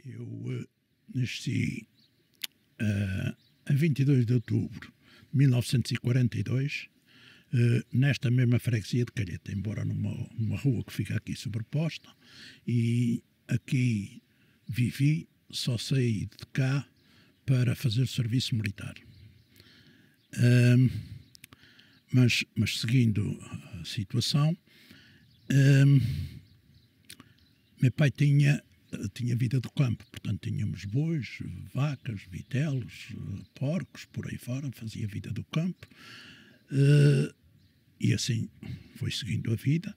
Eu nasci a 22 de outubro de 1942, nesta mesma freguesia de Calheta, embora numa rua que fica aqui sobreposta, e aqui vivi, só saí de cá para fazer serviço militar. Mas seguindo a situação, meu pai tinha vida do campo, portanto tínhamos bois, vacas, vitelos, porcos, por aí fora, fazia vida do campo, e assim foi seguindo a vida.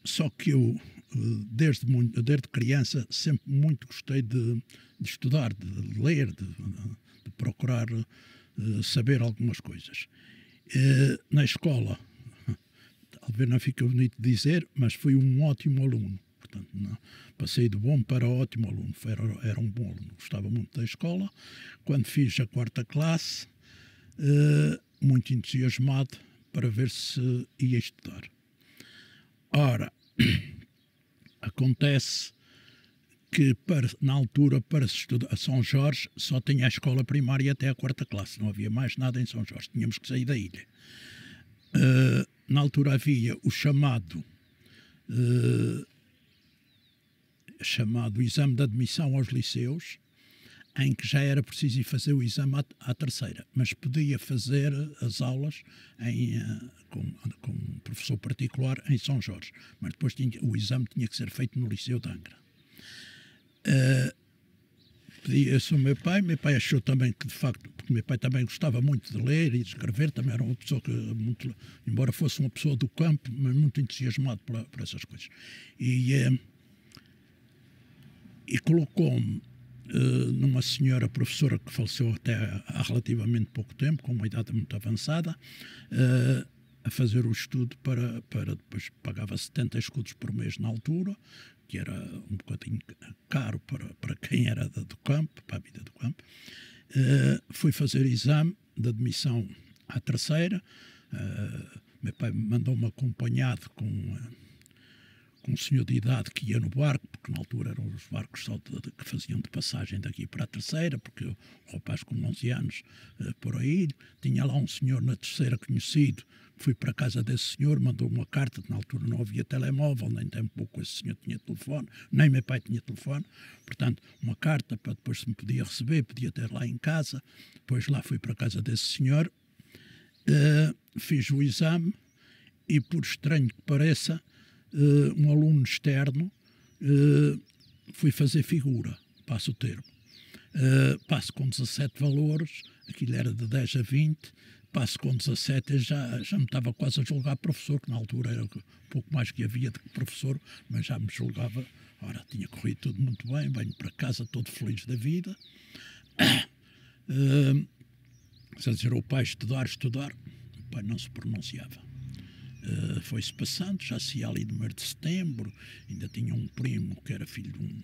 Só que eu, desde criança, sempre muito gostei de estudar, de ler, de procurar saber algumas coisas. Na escola, talvez não fique bonito dizer, mas fui um ótimo aluno. Portanto, não, passei de bom para ótimo aluno. Era um bom aluno, gostava muito da escola. Quando fiz a 4ª classe, muito entusiasmado para ver se ia estudar. Ora, acontece que na altura, para se estudar a São Jorge, só tinha a escola primária até a 4ª classe, não havia mais nada em São Jorge, tínhamos que sair da ilha. Na altura havia o chamado exame de admissão aos liceus, em que já era preciso ir fazer o exame à 3ª, mas podia fazer as aulas com um professor particular em São Jorge, mas depois o exame tinha que ser feito no Liceu de Angra. Pedi isso ao meu pai achou também que, de facto, porque meu pai também gostava muito de ler e de escrever, também era uma pessoa que, embora fosse uma pessoa do campo, mas muito entusiasmado por essas coisas. E colocou-me numa senhora professora que faleceu até há relativamente pouco tempo, com uma idade muito avançada, a fazer o estudo para depois pagava 70 escudos por mês na altura, que era um bocadinho caro para quem era do campo, para a vida do campo. Fui fazer exame de admissão à 3ª. Meu pai mandou-me acompanhado com um senhor de idade que ia no barco, porque na altura eram os barcos só que faziam de passagem daqui para a 3ª, porque o rapaz com 11 anos por aí, tinha lá um senhor na 3ª conhecido, fui para a casa desse senhor, mandou uma carta, que na altura não havia telemóvel, nem tampouco esse senhor tinha telefone, nem meu pai tinha telefone, portanto, uma carta para depois se me podia receber, podia ter lá em casa. Depois lá fui para a casa desse senhor, fiz o exame e, por estranho que pareça, um aluno externo, fui fazer figura, passo o termo. Passo com 17 valores, aquilo era de 10 a 20, passo com 17, eu já me estava quase a julgar professor, que na altura era um pouco mais que havia de professor, mas já me julgava. Ora, tinha corrido tudo muito bem, venho para casa todo feliz da vida. Se dizer ao pai estudar, o pai não se pronunciava. Foi-se passando, já se ia ali no mês de setembro, ainda tinha um primo que era filho de um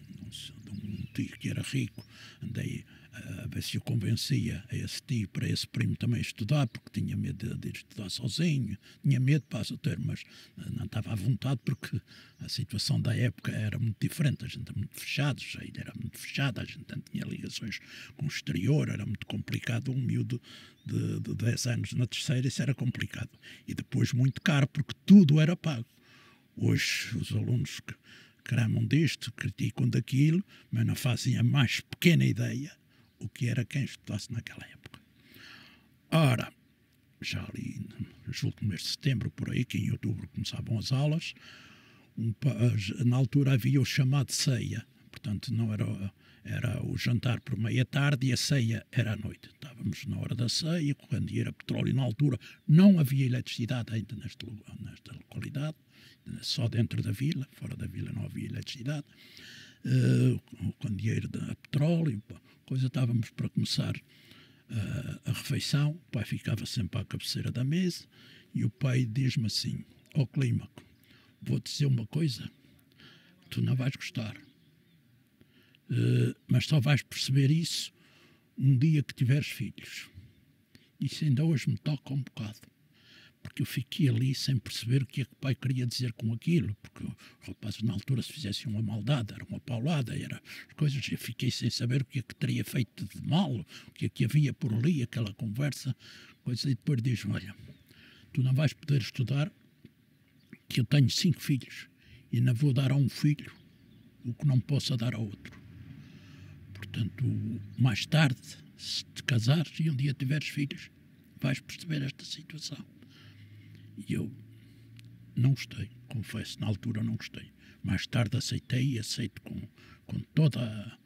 tio que era rico, andei a ver se eu convencia a esse tio para esse primo também estudar, porque tinha medo de ir estudar sozinho, tinha medo, passa o termo, mas não estava à vontade, porque a situação da época era muito diferente, a gente era muito fechado, a ilha era muito fechada, a gente não tinha ligações com o exterior, era muito complicado, um miúdo de 10 anos na 3ª, isso era complicado. E depois muito caro, porque tudo era pago. Hoje os alunos que cramam disto, criticam daquilo, mas não fazem a mais pequena ideia o que era quem estudasse naquela época. Ora, já ali julgo no mês de setembro, por aí, que em outubro começavam as aulas, na altura havia o chamado ceia, portanto não era o jantar por meia-tarde e a ceia era à noite. Estávamos na hora da ceia, quando era petróleo na altura, não havia eletricidade ainda nesta localidade, só dentro da vila, fora da vila não havia eletricidade. O candeeiro de petróleo, coisa, estávamos para começar a refeição, o pai ficava sempre à cabeceira da mesa e o pai diz-me assim: ó Clímaco, vou-te dizer uma coisa, tu não vais gostar, mas só vais perceber isso um dia que tiveres filhos. Isso ainda hoje me toca um bocado, porque eu fiquei ali sem perceber o que é que o pai queria dizer com aquilo, porque os rapazes na altura se fizessem uma maldade, era uma paulada, era coisas, eu fiquei sem saber o que é que teria feito de mal, o que é que havia por ali, aquela conversa, coisa, e depois diz-me, olha, tu não vais poder estudar, que eu tenho 5 filhos, e não vou dar a um filho o que não possa dar a outro. Portanto, mais tarde, se te casares e um dia tiveres filhos, vais perceber esta situação. E eu não gostei, confesso, na altura não gostei. Mais tarde aceitei e aceito com toda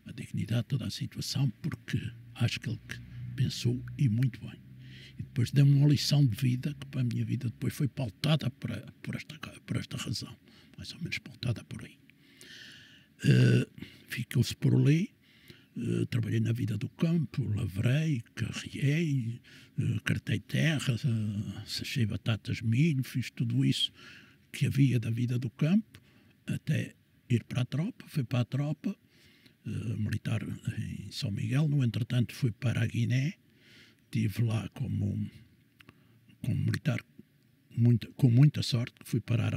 a dignidade, toda a situação, porque acho que ele pensou e muito bem. E depois deu-me uma lição de vida, que para a minha vida depois foi pautada por esta razão, mais ou menos pautada por aí. Ficou-se por ali. Trabalhei na vida do campo, lavrei, carreei, cartei terra, sachei batatas, milho, fiz tudo isso que havia da vida do campo, até ir para a tropa. Fui para a tropa militar em São Miguel. No entretanto fui para a Guiné, estive lá como militar com muita sorte, que fui parar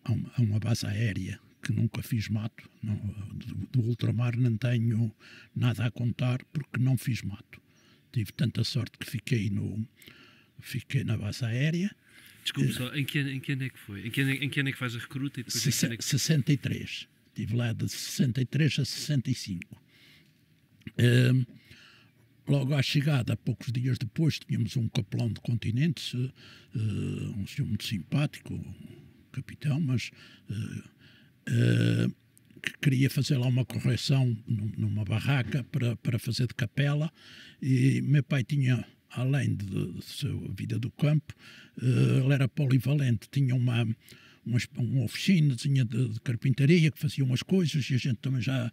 a uma base aérea que nunca fiz mato. Não, do ultramar não tenho nada a contar porque não fiz mato. Tive tanta sorte que fiquei na base aérea. Desculpe só, em que ano é que foi? Em que ano é que faz a recruta? E depois 63. Estive lá de 63 a 65. Logo à chegada, poucos dias depois, tínhamos um capelão de Continentes, um senhor muito simpático, capitão, mas que queria fazer lá uma correção numa barraca para fazer de capela, e meu pai tinha, além de sua vida do campo, ele era polivalente, tinha uma oficinazinha de carpintaria que fazia umas coisas, e a gente também já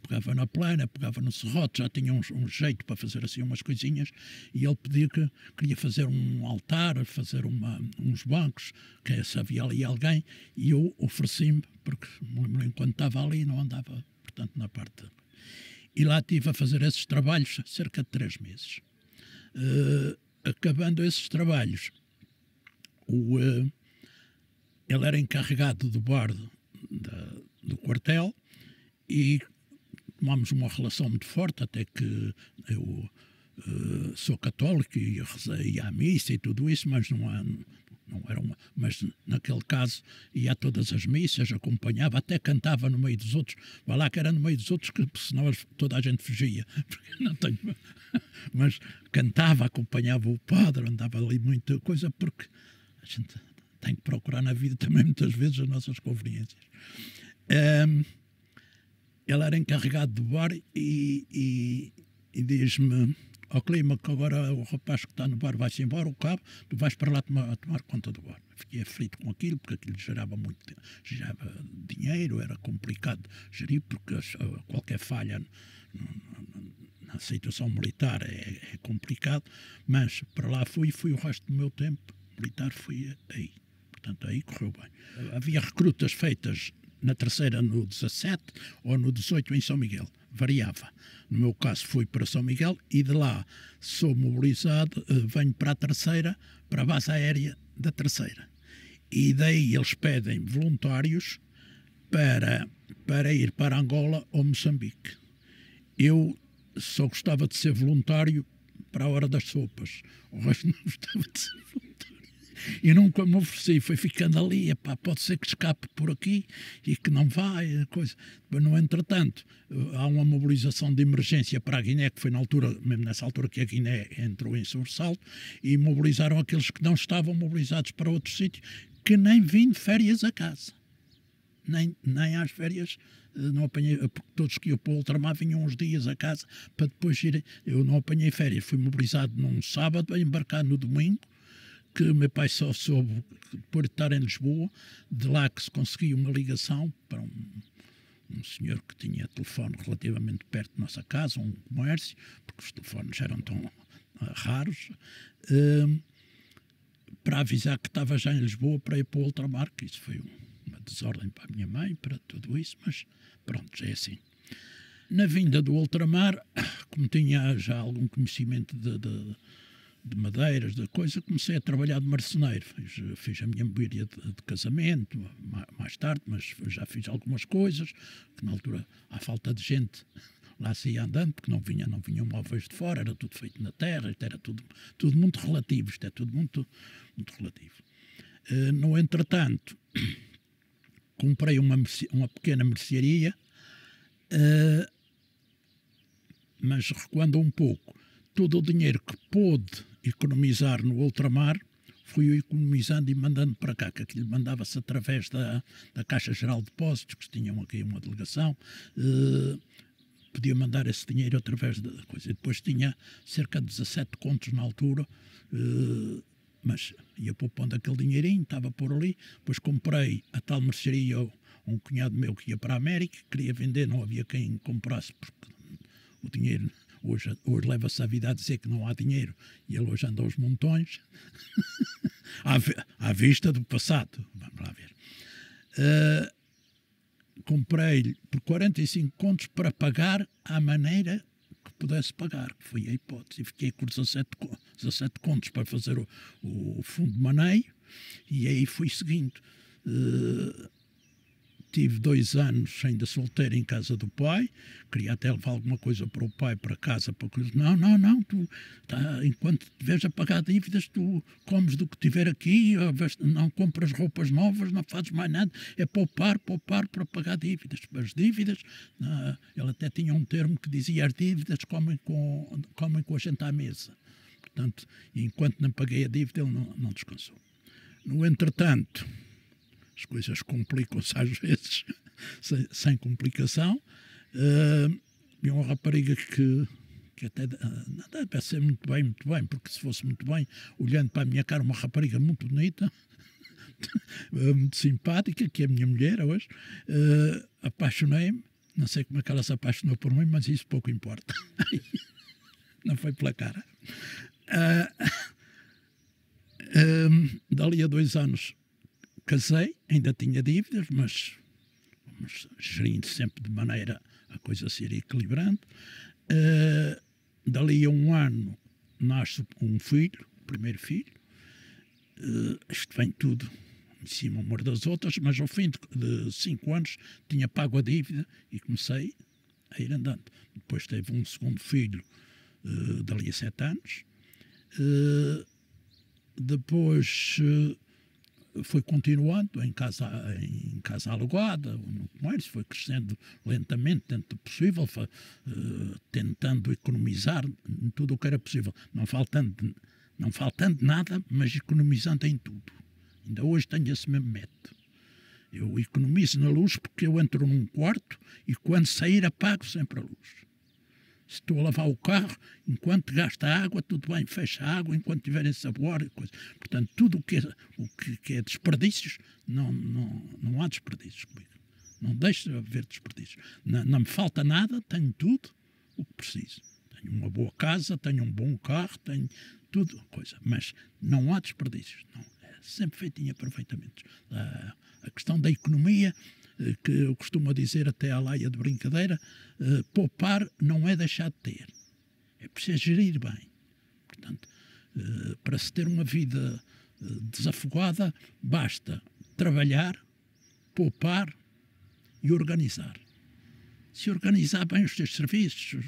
pegava na plana, pegava no serrote, já tinha um jeito para fazer assim umas coisinhas, e ele pediu que queria fazer um altar, fazer uns bancos, que se havia ali alguém, e eu ofereci-me, porque enquanto estava ali não andava, portanto, na parte. E lá estive a fazer esses trabalhos cerca de 3 meses. Acabando esses trabalhos, ele era encarregado do bar do quartel, e tomámos uma relação muito forte, até que eu sou católico e rezei à missa e tudo isso, mas não era mas naquele caso ia a todas as missas, acompanhava, até cantava no meio dos outros. Vá lá que era no meio dos outros, que senão toda a gente fugia, porque não tenho, mas cantava, acompanhava o padre, andava ali muita coisa, porque a gente tem que procurar na vida também muitas vezes as nossas conveniências. Ele era encarregado do bar e diz-me: ao clima, que agora o rapaz que está no bar vai-se embora, o cabo, tu vais para lá tomar conta do bar. Fiquei aflito com aquilo, porque aquilo gerava dinheiro, era complicado gerir, porque qualquer falha na situação militar é complicado, mas para lá fui o resto do meu tempo militar fui aí. Portanto, aí correu bem. Havia recrutas feitas na terceira no 17 ou no 18 em São Miguel. Variava. No meu caso fui para São Miguel e de lá sou mobilizado, venho para a terceira, para a base aérea da terceira. E daí eles pedem voluntários para ir para Angola ou Moçambique. Eu só gostava de ser voluntário para a hora das sopas. O resto não gostava de ser voluntário. E nunca me ofereci, foi ficando ali, epá, pode ser que escape por aqui e que não vai, coisa. Mas, no entretanto, há uma mobilização de emergência para a Guiné, que foi na altura, mesmo nessa altura que a Guiné entrou em sobressalto, e mobilizaram aqueles que não estavam mobilizados para outro sítio, que nem vim de férias a casa. Nem às férias, não apanhei, porque todos que iam para o ultramar vinham uns dias a casa para depois ir. Eu não apanhei férias, fui mobilizado num sábado, a embarcar no domingo, que o meu pai só soube, depois de estar em Lisboa, de lá que se conseguia uma ligação para um senhor que tinha telefone relativamente perto da nossa casa, um comércio, porque os telefones eram tão raros, para avisar que estava já em Lisboa para ir para o ultramar, que isso foi uma desordem para a minha mãe, para tudo isso, mas pronto, já é assim. Na vinda do ultramar, como tinha já algum conhecimento de madeiras, de coisa, comecei a trabalhar de marceneiro. Fiz a minha mobília de casamento, mais tarde, mas já fiz algumas coisas, que na altura, à falta de gente, lá se ia andando, porque não vinham móveis de fora, era tudo feito na terra, isto era tudo muito relativo, isto é tudo muito, muito relativo. No entretanto, comprei uma pequena mercearia, mas recuando um pouco, todo o dinheiro que pôde economizar no ultramar, fui economizando e mandando para cá, que aquilo mandava-se através da Caixa Geral de Depósitos, que tinham aqui uma delegação, podia mandar esse dinheiro através da coisa. E depois tinha cerca de 17 contos na altura, mas ia poupando aquele dinheirinho, estava por ali. Depois comprei a tal mercearia a um cunhado meu que ia para a América, queria vender, não havia quem comprasse, porque o dinheiro, hoje leva-se a vida a dizer que não há dinheiro, e ele hoje anda aos montões, à vista do passado. Vamos lá ver. Comprei-lhe por 45 contos para pagar à maneira que pudesse pagar, que foi a hipótese. E fiquei com 17 contos para fazer o fundo de maneio, e aí fui seguindo. Tive 2 anos ainda solteiro em casa do pai, queria até levar alguma coisa para o pai, para casa, para coisa. Não, tu, enquanto estiveres a pagar dívidas, tu comes do que tiver aqui, não compras roupas novas, não fazes mais nada, é poupar para pagar dívidas. As dívidas, ele até tinha um termo que dizia: as dívidas comem com a gente à mesa. Portanto, enquanto não paguei a dívida, ele não descansou. No entretanto, as coisas complicam-se às vezes, sem complicação. E uma rapariga que até deve ser muito bem, porque se fosse muito bem, olhando para a minha cara, uma rapariga muito bonita, muito simpática, que é a minha mulher hoje, apaixonei-me. Não sei como é que ela se apaixonou por mim, mas isso pouco importa. Não foi pela cara. Dali a 2 anos casei, ainda tinha dívidas, mas gerindo sempre de maneira a coisa ser equilibrando. Dali a 1 ano nasce um filho, o primeiro filho. Isto vem tudo em cima uma das outras, mas ao fim de 5 anos tinha pago a dívida e comecei a ir andando. Depois teve um segundo filho, dali a 7 anos. Depois foi continuando em casa alugada, no comércio, foi crescendo lentamente dentro do possível, tentando economizar em tudo o que era possível, não faltando nada, mas economizando em tudo. Ainda hoje tenho esse mesmo método. Eu economizo na luz porque eu entro num quarto e quando sair apago sempre a luz. Se estou a lavar o carro, enquanto gasta água, tudo bem, fecha a água, enquanto tiver esse sabor e coisa. Portanto, tudo o que é desperdícios, não há desperdícios comigo. Não deixa de haver desperdícios. Não me falta nada, tenho tudo o que preciso. Tenho uma boa casa, tenho um bom carro, tenho tudo, coisa. Mas não há desperdícios. Não, é sempre feitinha perfeitamente. A questão da economia, que eu costumo dizer até à laia de brincadeira, poupar não é deixar de ter, é preciso gerir bem. Portanto, para se ter uma vida desafogada, basta trabalhar, poupar e organizar. Se organizar bem os seus serviços,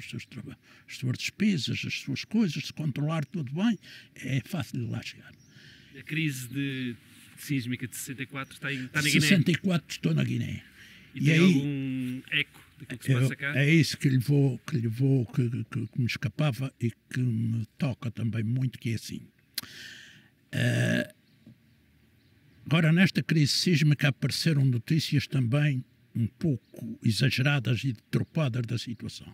as suas despesas, as suas coisas, se controlar tudo bem, é fácil de lá chegar. A crise sísmica de 64 está na Guiné. 64 estou na Guiné. E tem aí algum eco daquilo que se passa cá? É isso que me escapava e que me toca também muito, que é assim. Agora, nesta crise sísmica apareceram notícias também um pouco exageradas e deturpadas da situação.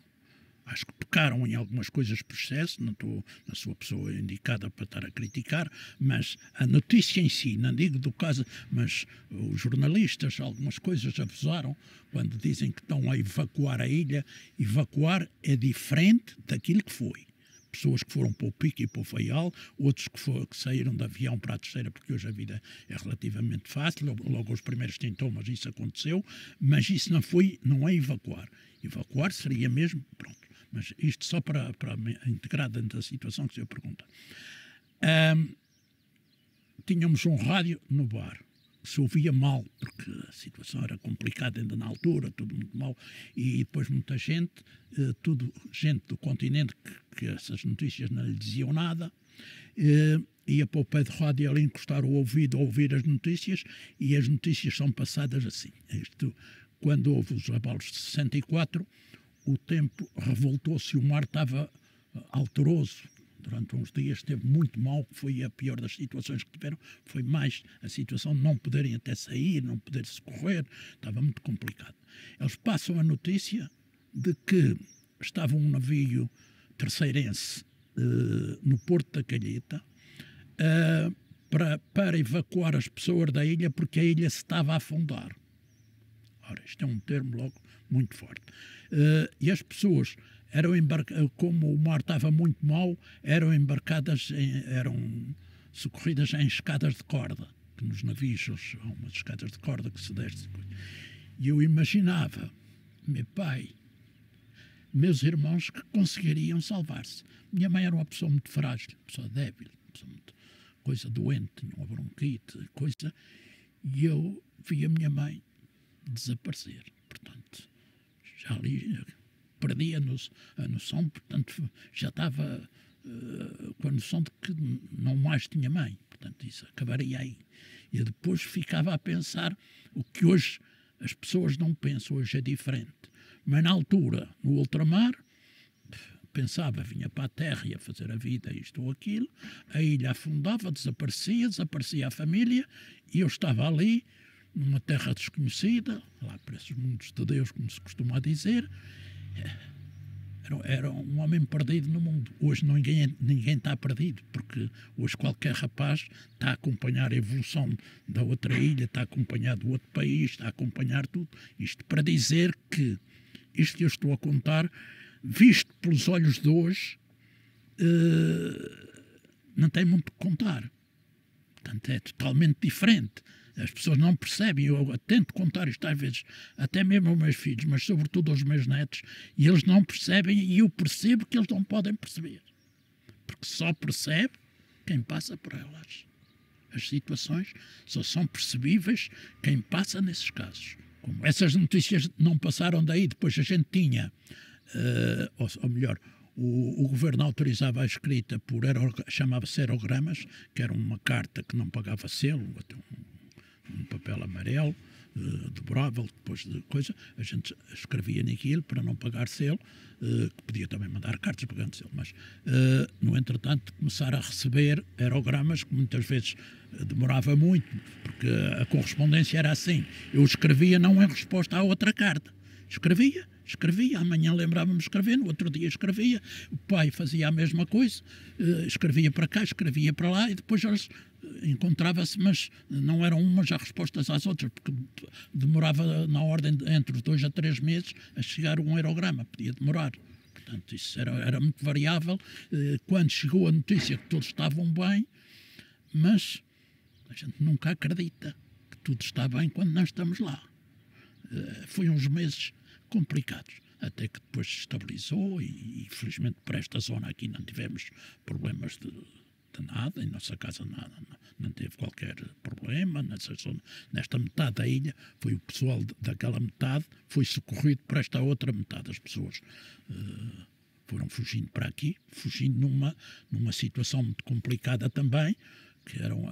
Acho que pecaram em algumas coisas por excesso, não estou na sua pessoa indicada para estar a criticar, mas a notícia em si, não digo do caso, mas os jornalistas, algumas coisas abusaram quando dizem que estão a evacuar a ilha. Evacuar é diferente daquilo que foi. Pessoas que foram para o Pico e para o Faial, outros que saíram de avião para a Terceira, porque hoje a vida é relativamente fácil, logo aos primeiros sintomas isso aconteceu, mas isso não é evacuar. Evacuar seria mesmo, pronto. Mas isto só para integrar dentro da situação que o senhor pergunta. tínhamos um rádio no bar. Se ouvia mal, porque a situação era complicada ainda na altura, tudo muito mal, e depois muita gente, gente do continente, que essas notícias não lhe diziam nada, ia para o pé de rádio ali encostar o ouvido a ouvir as notícias, e as notícias são passadas assim. Quando houve os abalos de 64, o tempo revoltou-se, o mar estava alteroso. Durante uns dias esteve muito mal, foi a pior das situações que tiveram, foi mais a situação de não poderem até sair, não poder socorrer, estava muito complicado. Eles passam a notícia de que estava um navio terceirense no Porto da Calheta para evacuar as pessoas da ilha, porque a ilha se estava a afundar. Ora, isto é um termo logo muito forte. E as pessoas eram embarcadas, como o mar estava muito mau, eram socorridas em escadas de corda, que nos navios há umas escadas de corda que se desce. E eu imaginava, meu pai, meus irmãos que conseguiriam salvar-se. Minha mãe era uma pessoa muito frágil, uma pessoa débil, uma pessoa muito, coisa doente, tinha uma bronquite, coisa, e eu vi a minha mãe desaparecer. Portanto, já ali perdia a noção, portanto, já estava com a noção de que não mais tinha mãe. Portanto, isso acabaria aí. E depois ficava a pensar o que hoje as pessoas não pensam, hoje é diferente. Mas na altura, no ultramar, pensava, vinha para a terra, ia fazer a vida, isto ou aquilo, a ilha afundava, desaparecia a família, e eu estava ali, numa terra desconhecida, lá para esses mundos de Deus, como se costuma dizer. Era um homem perdido no mundo. Hoje ninguém está perdido, porque hoje qualquer rapaz está a acompanhar a evolução da outra ilha, está a acompanhar do outro país, está a acompanhar tudo. Isto para dizer que isto que eu estou a contar, visto pelos olhos de hoje, não tem muito que contar. Portanto, é totalmente diferente. As pessoas não percebem. Eu tento contar isto às vezes, até mesmo aos meus filhos, mas sobretudo aos meus netos, e eles não percebem, e eu percebo que eles não podem perceber. Porque só percebe quem passa por elas. As situações só são percebíveis quem passa nesses casos. Como essas notícias não passaram daí, depois a gente tinha, ou melhor, o governo autorizava a escrita por chamava-se aerogramas, que era uma carta que não pagava selo, até um papel amarelo, dobrável, depois de coisa, a gente escrevia naquilo para não pagar selo, que podia também mandar cartas pagando selo, mas, no entretanto, começar a receber aerogramas, que muitas vezes demorava muito, porque a correspondência era assim. Eu escrevia não em resposta à outra carta. Escrevia, amanhã lembrava-me de escrever, no outro dia escrevia, o pai fazia a mesma coisa, escrevia para cá, escrevia para lá, e depois eles encontrava-se, mas não eram umas as respostas às outras, porque demorava na ordem entre 2 a 3 meses a chegar um aerograma, podia demorar. Portanto, isso era muito variável. Quando chegou a notícia que todos estavam bem, mas a gente nunca acredita que tudo está bem quando nós estamos lá. Foi uns meses complicados, até que depois se estabilizou e felizmente para esta zona aqui não tivemos problemas de nada, em nossa casa nada, não teve qualquer problema, nesta metade da ilha, foi o pessoal daquela metade, foi socorrido para esta outra metade, as pessoas foram fugindo para aqui, fugindo numa situação muito complicada também, que eram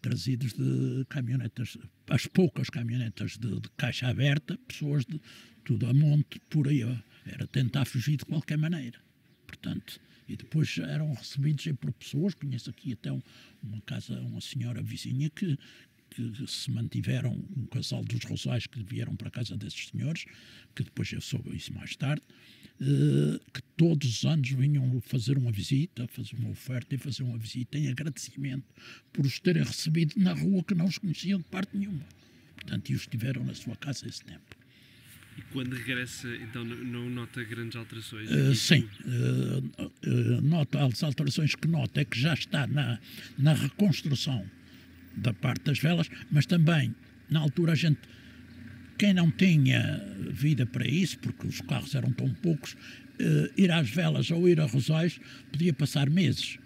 trazidos de caminhonetas, as poucas caminhonetas de caixa aberta, pessoas de tudo a monte, por aí, era tentar fugir de qualquer maneira. Portanto, e depois eram recebidos por pessoas, conheço aqui até uma senhora vizinha que se mantiveram, um casal dos Rosais que vieram para a casa desses senhores, que depois eu soube isso mais tarde, que todos os anos vinham fazer uma visita, fazer uma oferta e fazer uma visita em agradecimento por os terem recebido na rua, que não os conheciam de parte nenhuma. Portanto, e os tiveram na sua casa esse tempo. E quando regressa, então, não nota grandes alterações? Sim, nota as alterações que nota é que já está na reconstrução da parte das velas, mas também, na altura, quem não tinha vida para isso, porque os carros eram tão poucos, ir às velas ou ir a Rosais podia passar meses.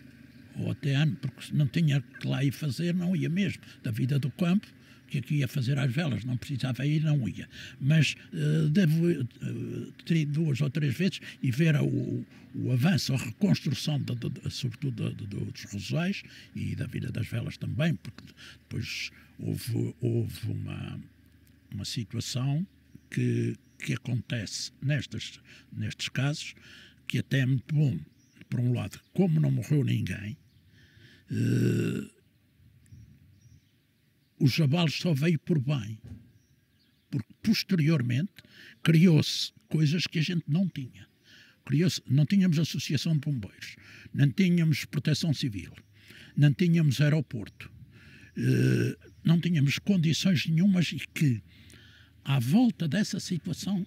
ou até ano, porque não tinha que lá ir fazer, não ia mesmo, da vida do campo, que aqui ia fazer às velas, não precisava ir, não ia. Mas devo ter ido 2 ou 3 vezes e ver o avanço, a reconstrução, sobretudo dos rosais e da vida das velas também, porque depois houve uma situação que acontece nestes casos, que até é muito bom, por um lado, como não morreu ninguém, o Javalos só veio por bem, porque posteriormente criou-se coisas que a gente não tinha. Não tínhamos associação de bombeiros, não tínhamos proteção civil, não tínhamos aeroporto, não tínhamos condições nenhumas, e que à volta dessa situação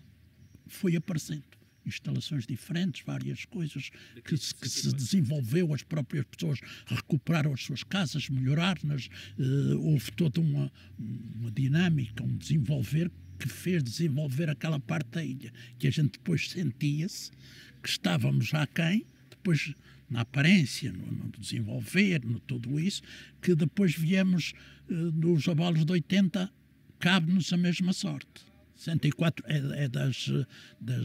foi aparecendo instalações diferentes, várias coisas que se desenvolveu, as próprias pessoas recuperaram as suas casas, melhoraram-nas, houve toda uma dinâmica, um desenvolver que fez desenvolver aquela parte da ilha, que a gente depois sentia-se que estávamos aquém, depois na aparência, no desenvolver, no tudo isso, que depois viemos dos abalos de 80, cabe-nos a mesma sorte. 64 é de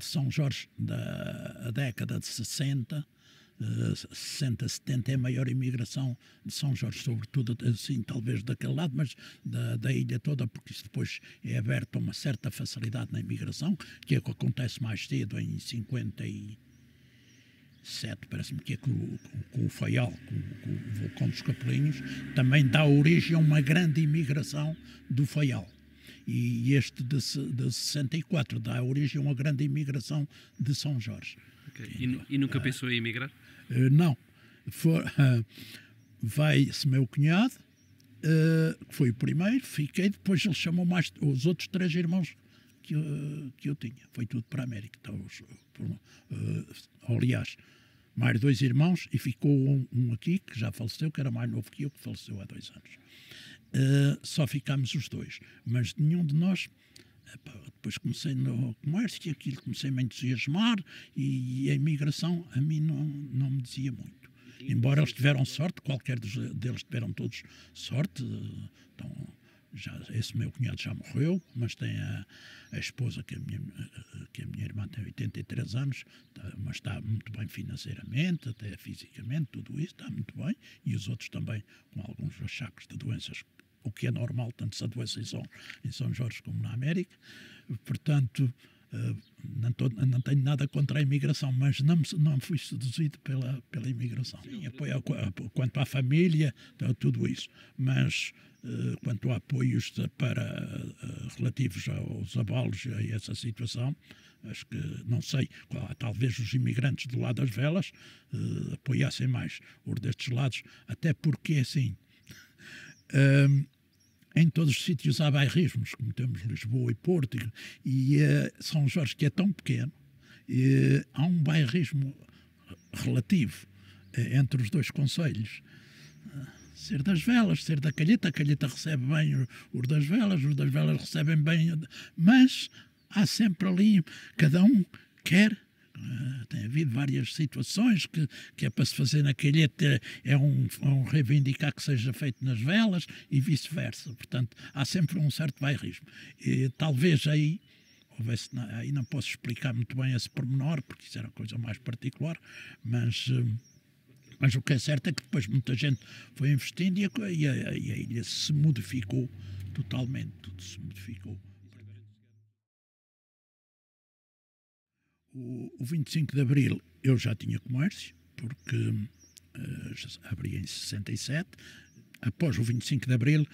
São Jorge, da década de 60, 60, 70 é a maior imigração de São Jorge, sobretudo assim, talvez daquele lado, mas da ilha toda, porque isso depois é aberto a uma certa facilidade na imigração, que é o que acontece mais cedo, em 57, parece-me que é com o Faial, com o vulcão dos Capelinhos, também dá origem a uma grande imigração do Faial. E este de 64 dá origem a uma grande imigração de São Jorge. Okay. E nunca pensou em emigrar? Não. Vai-se meu cunhado, que foi o primeiro, fiquei, depois ele chamou mais os outros 3 irmãos que eu tinha. Foi tudo para a América. Então, aliás, mais 2 irmãos, e ficou um aqui, que já faleceu, que era mais novo que eu, que faleceu há 2 anos. Só ficámos os 2, mas nenhum de nós. Depois comecei no comércio e aquilo, comecei a me entusiasmar, e a imigração a mim não me dizia muito. Embora eles tiveram sorte, qualquer deles tiveram todos sorte. Então, esse meu cunhado já morreu, mas tem a esposa, que a minha irmã tem 83 anos, mas está muito bem financeiramente, até fisicamente, tudo isso está muito bem, e os outros também com alguns achaques de doenças, o que é normal, tanto se adoece em São Jorge como na América. Portanto, não tenho nada contra a imigração, mas não fui seduzido pela imigração. Sim, apoio quanto à família, tudo isso. Mas quanto a apoios relativos aos abalos e a essa situação, acho que, não sei, talvez os imigrantes do lado das velas apoiassem mais os destes lados, até porque, assim, em todos os sítios há bairrismos, como temos Lisboa e Porto, e São Jorge, que é tão pequeno, há um bairrismo relativo entre os 2 concelhos. Ser das velas, ser da Calheta, a Calheta recebe bem os das velas recebem bem, mas há sempre ali, cada um quer. Tem havido várias situações que é para se fazer na Calheta, é um reivindicar que seja feito nas velas e vice-versa. Portanto, há sempre um certo bairrismo. E talvez aí não posso explicar muito bem esse pormenor, porque isso era coisa mais particular, mas o que é certo é que depois muita gente foi investindo e a ilha se modificou totalmente, tudo se modificou. O 25 de Abril eu já tinha comércio, porque abri em 67. Após o 25 de Abril,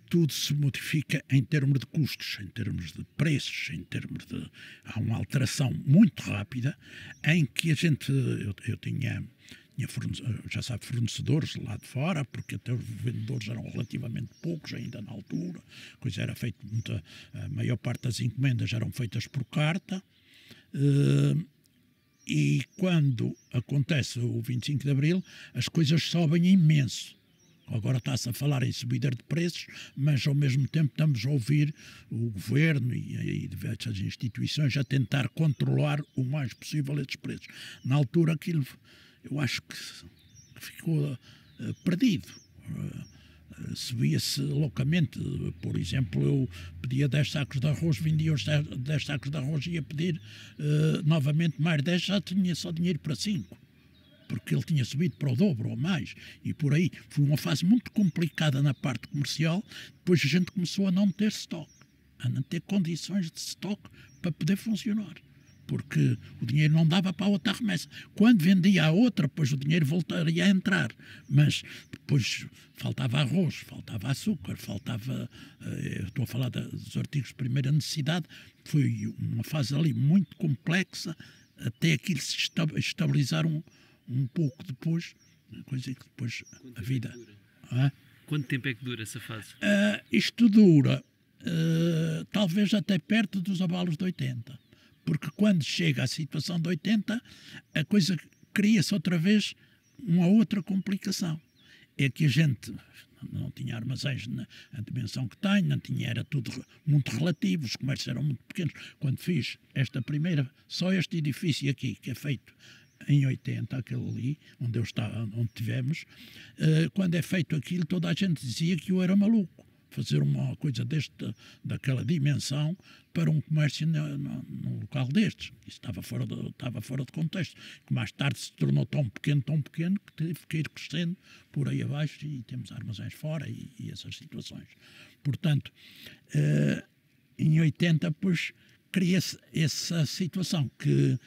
tudo se modifica em termos de custos, em termos de preços, há uma alteração muito rápida, em que eu tinha já sabe, fornecedores lá de fora, porque até os vendedores eram relativamente poucos ainda na altura, coisa era feita a maior parte das encomendas eram feitas por carta. E quando acontece o 25 de Abril, as coisas sobem imenso. Agora está-se a falar em subida de preços, mas ao mesmo tempo estamos a ouvir o governo e diversas instituições a tentar controlar o mais possível esses preços. Na altura aquilo, eu acho que que ficou perdido. Se via-se loucamente, por exemplo, eu pedia 10 sacos de arroz, vendia os 10 sacos de arroz e ia pedir novamente mais 10, já tinha só dinheiro para 5, porque ele tinha subido para o dobro ou mais, e por aí foi uma fase muito complicada na parte comercial. Depois a gente começou a não ter estoque, a não ter condições de estoque para poder funcionar, porque o dinheiro não dava para a outra remessa. Quando vendia a outra, depois o dinheiro voltaria a entrar, mas depois faltava arroz, faltava açúcar, faltava, estou a falar dos artigos de primeira necessidade. Foi uma fase ali muito complexa, até aquilo se estabilizar um pouco depois, coisa que depois a vida... Quanto tempo é que dura essa fase? Isto dura talvez até perto dos abalos de 80. Porque quando chega à situação de 80, a coisa cria-se outra vez uma outra complicação. É que a gente não tinha armazéns na dimensão que tem, não tinha, era tudo muito relativo, os comércios eram muito pequenos. Quando fiz esta primeira, só este edifício aqui, que é feito em 80, aquele ali, onde tivemos, quando é feito aquilo, toda a gente dizia que eu era maluco. Fazer uma coisa daquela dimensão para um comércio num local destes. Isso estava fora de contexto. Que mais tarde se tornou tão pequeno, que teve que ir crescendo por aí abaixo, e temos armazéns fora e essas situações. Portanto, em 80, pois, cria-se essa situação que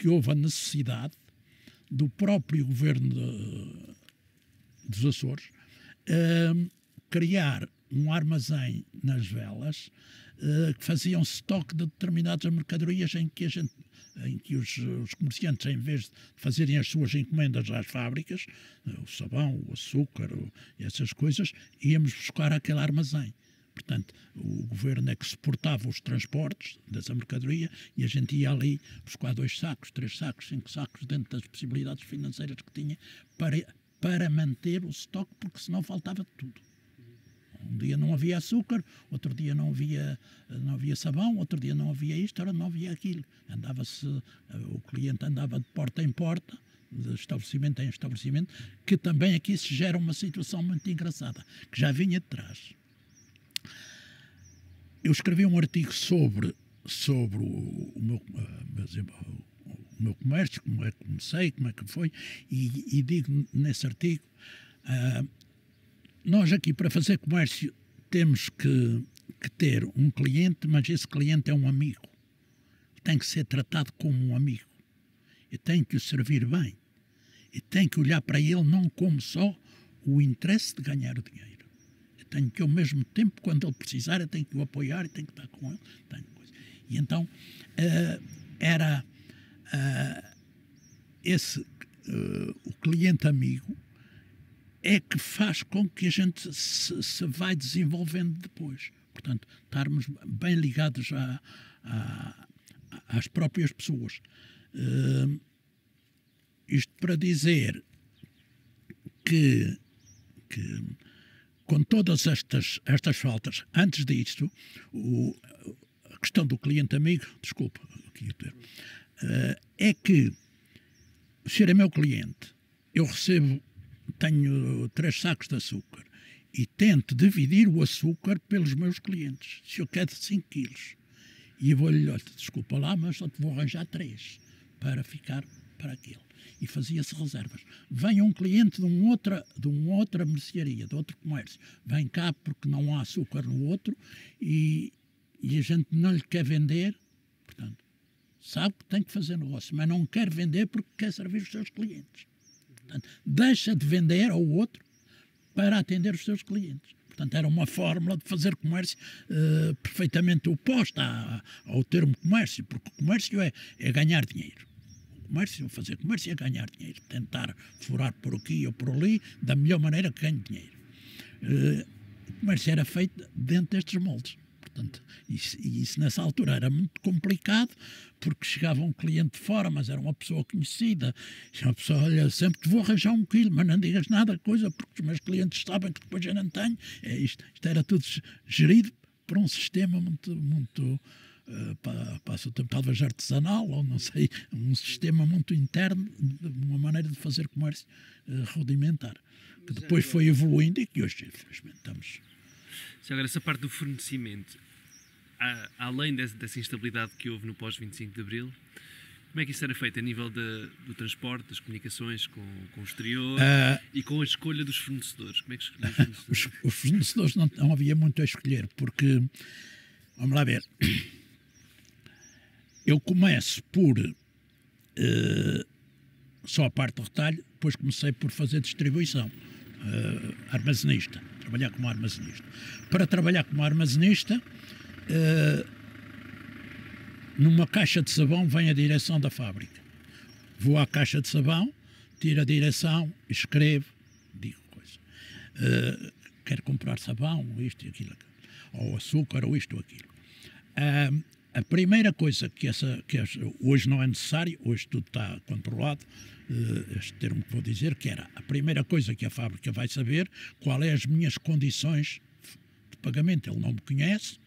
houve a necessidade do próprio governo dos Açores criar um armazém nas velas que faziam estoque de determinadas mercadorias em que os comerciantes, em vez de fazerem as suas encomendas às fábricas, o sabão, o açúcar, essas coisas, íamos buscar aquele armazém. Portanto, o governo é que suportava os transportes dessa mercadoria e a gente ia ali buscar 2 sacos, 3 sacos, 5 sacos, dentro das possibilidades financeiras que tinha, para manter o estoque, porque senão faltava tudo. Um dia não havia açúcar, outro dia não havia sabão, outro dia não havia isto, não havia aquilo. O cliente andava de porta em porta, de estabelecimento em estabelecimento, que também aqui se gera uma situação muito engraçada, que já vinha de trás. Eu escrevi um artigo sobre o meu comércio, como é que comecei, como é que foi, e digo nesse artigo, nós aqui para fazer comércio temos que ter um cliente, mas esse cliente é um amigo. Tem que ser tratado como um amigo. E tem que o servir bem. E tem que olhar para ele não como só o interesse de ganhar o dinheiro. Eu tenho que, ao mesmo tempo, quando ele precisar, eu tenho que o apoiar e tenho que estar com ele. E então, era o cliente amigo é que faz com que a gente se vai desenvolvendo depois. Portanto, estarmos bem ligados às próprias pessoas. Isto para dizer que com todas estas faltas, antes disto, a questão do cliente amigo, desculpa, aqui o termo, é que o senhor é meu cliente, eu tenho 3 sacos de açúcar e tento dividir o açúcar pelos meus clientes. Se eu quero 5 quilos, e eu vou-lhe, desculpa lá, mas só te vou arranjar 3 para ficar para aquele. E fazia-se reservas. Vem um cliente de uma outra mercearia, de outro comércio, vem cá porque não há açúcar no outro e a gente não lhe quer vender, portanto, sabe que tem que fazer negócio, mas não quer vender porque quer servir os seus clientes. Portanto, deixa de vender ao outro para atender os seus clientes. Portanto, era uma fórmula de fazer comércio perfeitamente oposta ao termo comércio, porque o comércio é ganhar dinheiro. Fazer comércio é ganhar dinheiro, tentar furar por aqui ou por ali da melhor maneira que ganhe dinheiro. O comércio era feito dentro destes moldes. Portanto, isso nessa altura era muito complicado, porque chegava um cliente de fora, mas era uma pessoa conhecida. E uma pessoa, olha, sempre te vou arranjar 1 quilo, mas não digas nada, coisa, porque os meus clientes sabem que depois eu não tenho. Isto era tudo gerido por um sistema muito passa o tempo talvez artesanal, ou não sei, um sistema muito interno, uma maneira de fazer comércio rudimentar, que depois foi evoluindo e que hoje, infelizmente, estamos... Agora, essa parte do fornecimento, além dessa instabilidade que houve no pós-25 de Abril, como é que isso era feito a nível do transporte, das comunicações com o exterior e com a escolha dos fornecedores? Como é que escolhiam os fornecedores? Os fornecedores não havia muito a escolher, porque, vamos lá ver, eu começo por só a parte de retalho, depois comecei por fazer distribuição, armazenista, trabalhar como armazenista. Para trabalhar como armazenista, numa caixa de sabão vem a direção da fábrica. Vou à caixa de sabão, tiro a direção, escrevo, digo coisa. Quero comprar sabão, isto e aquilo, ou açúcar, ou isto ou aquilo. A primeira coisa que hoje não é necessário, hoje tudo está controlado, este termo que vou dizer, que era a primeira coisa que a fábrica vai saber, qual é as minhas condições de pagamento. Ele não me conhece.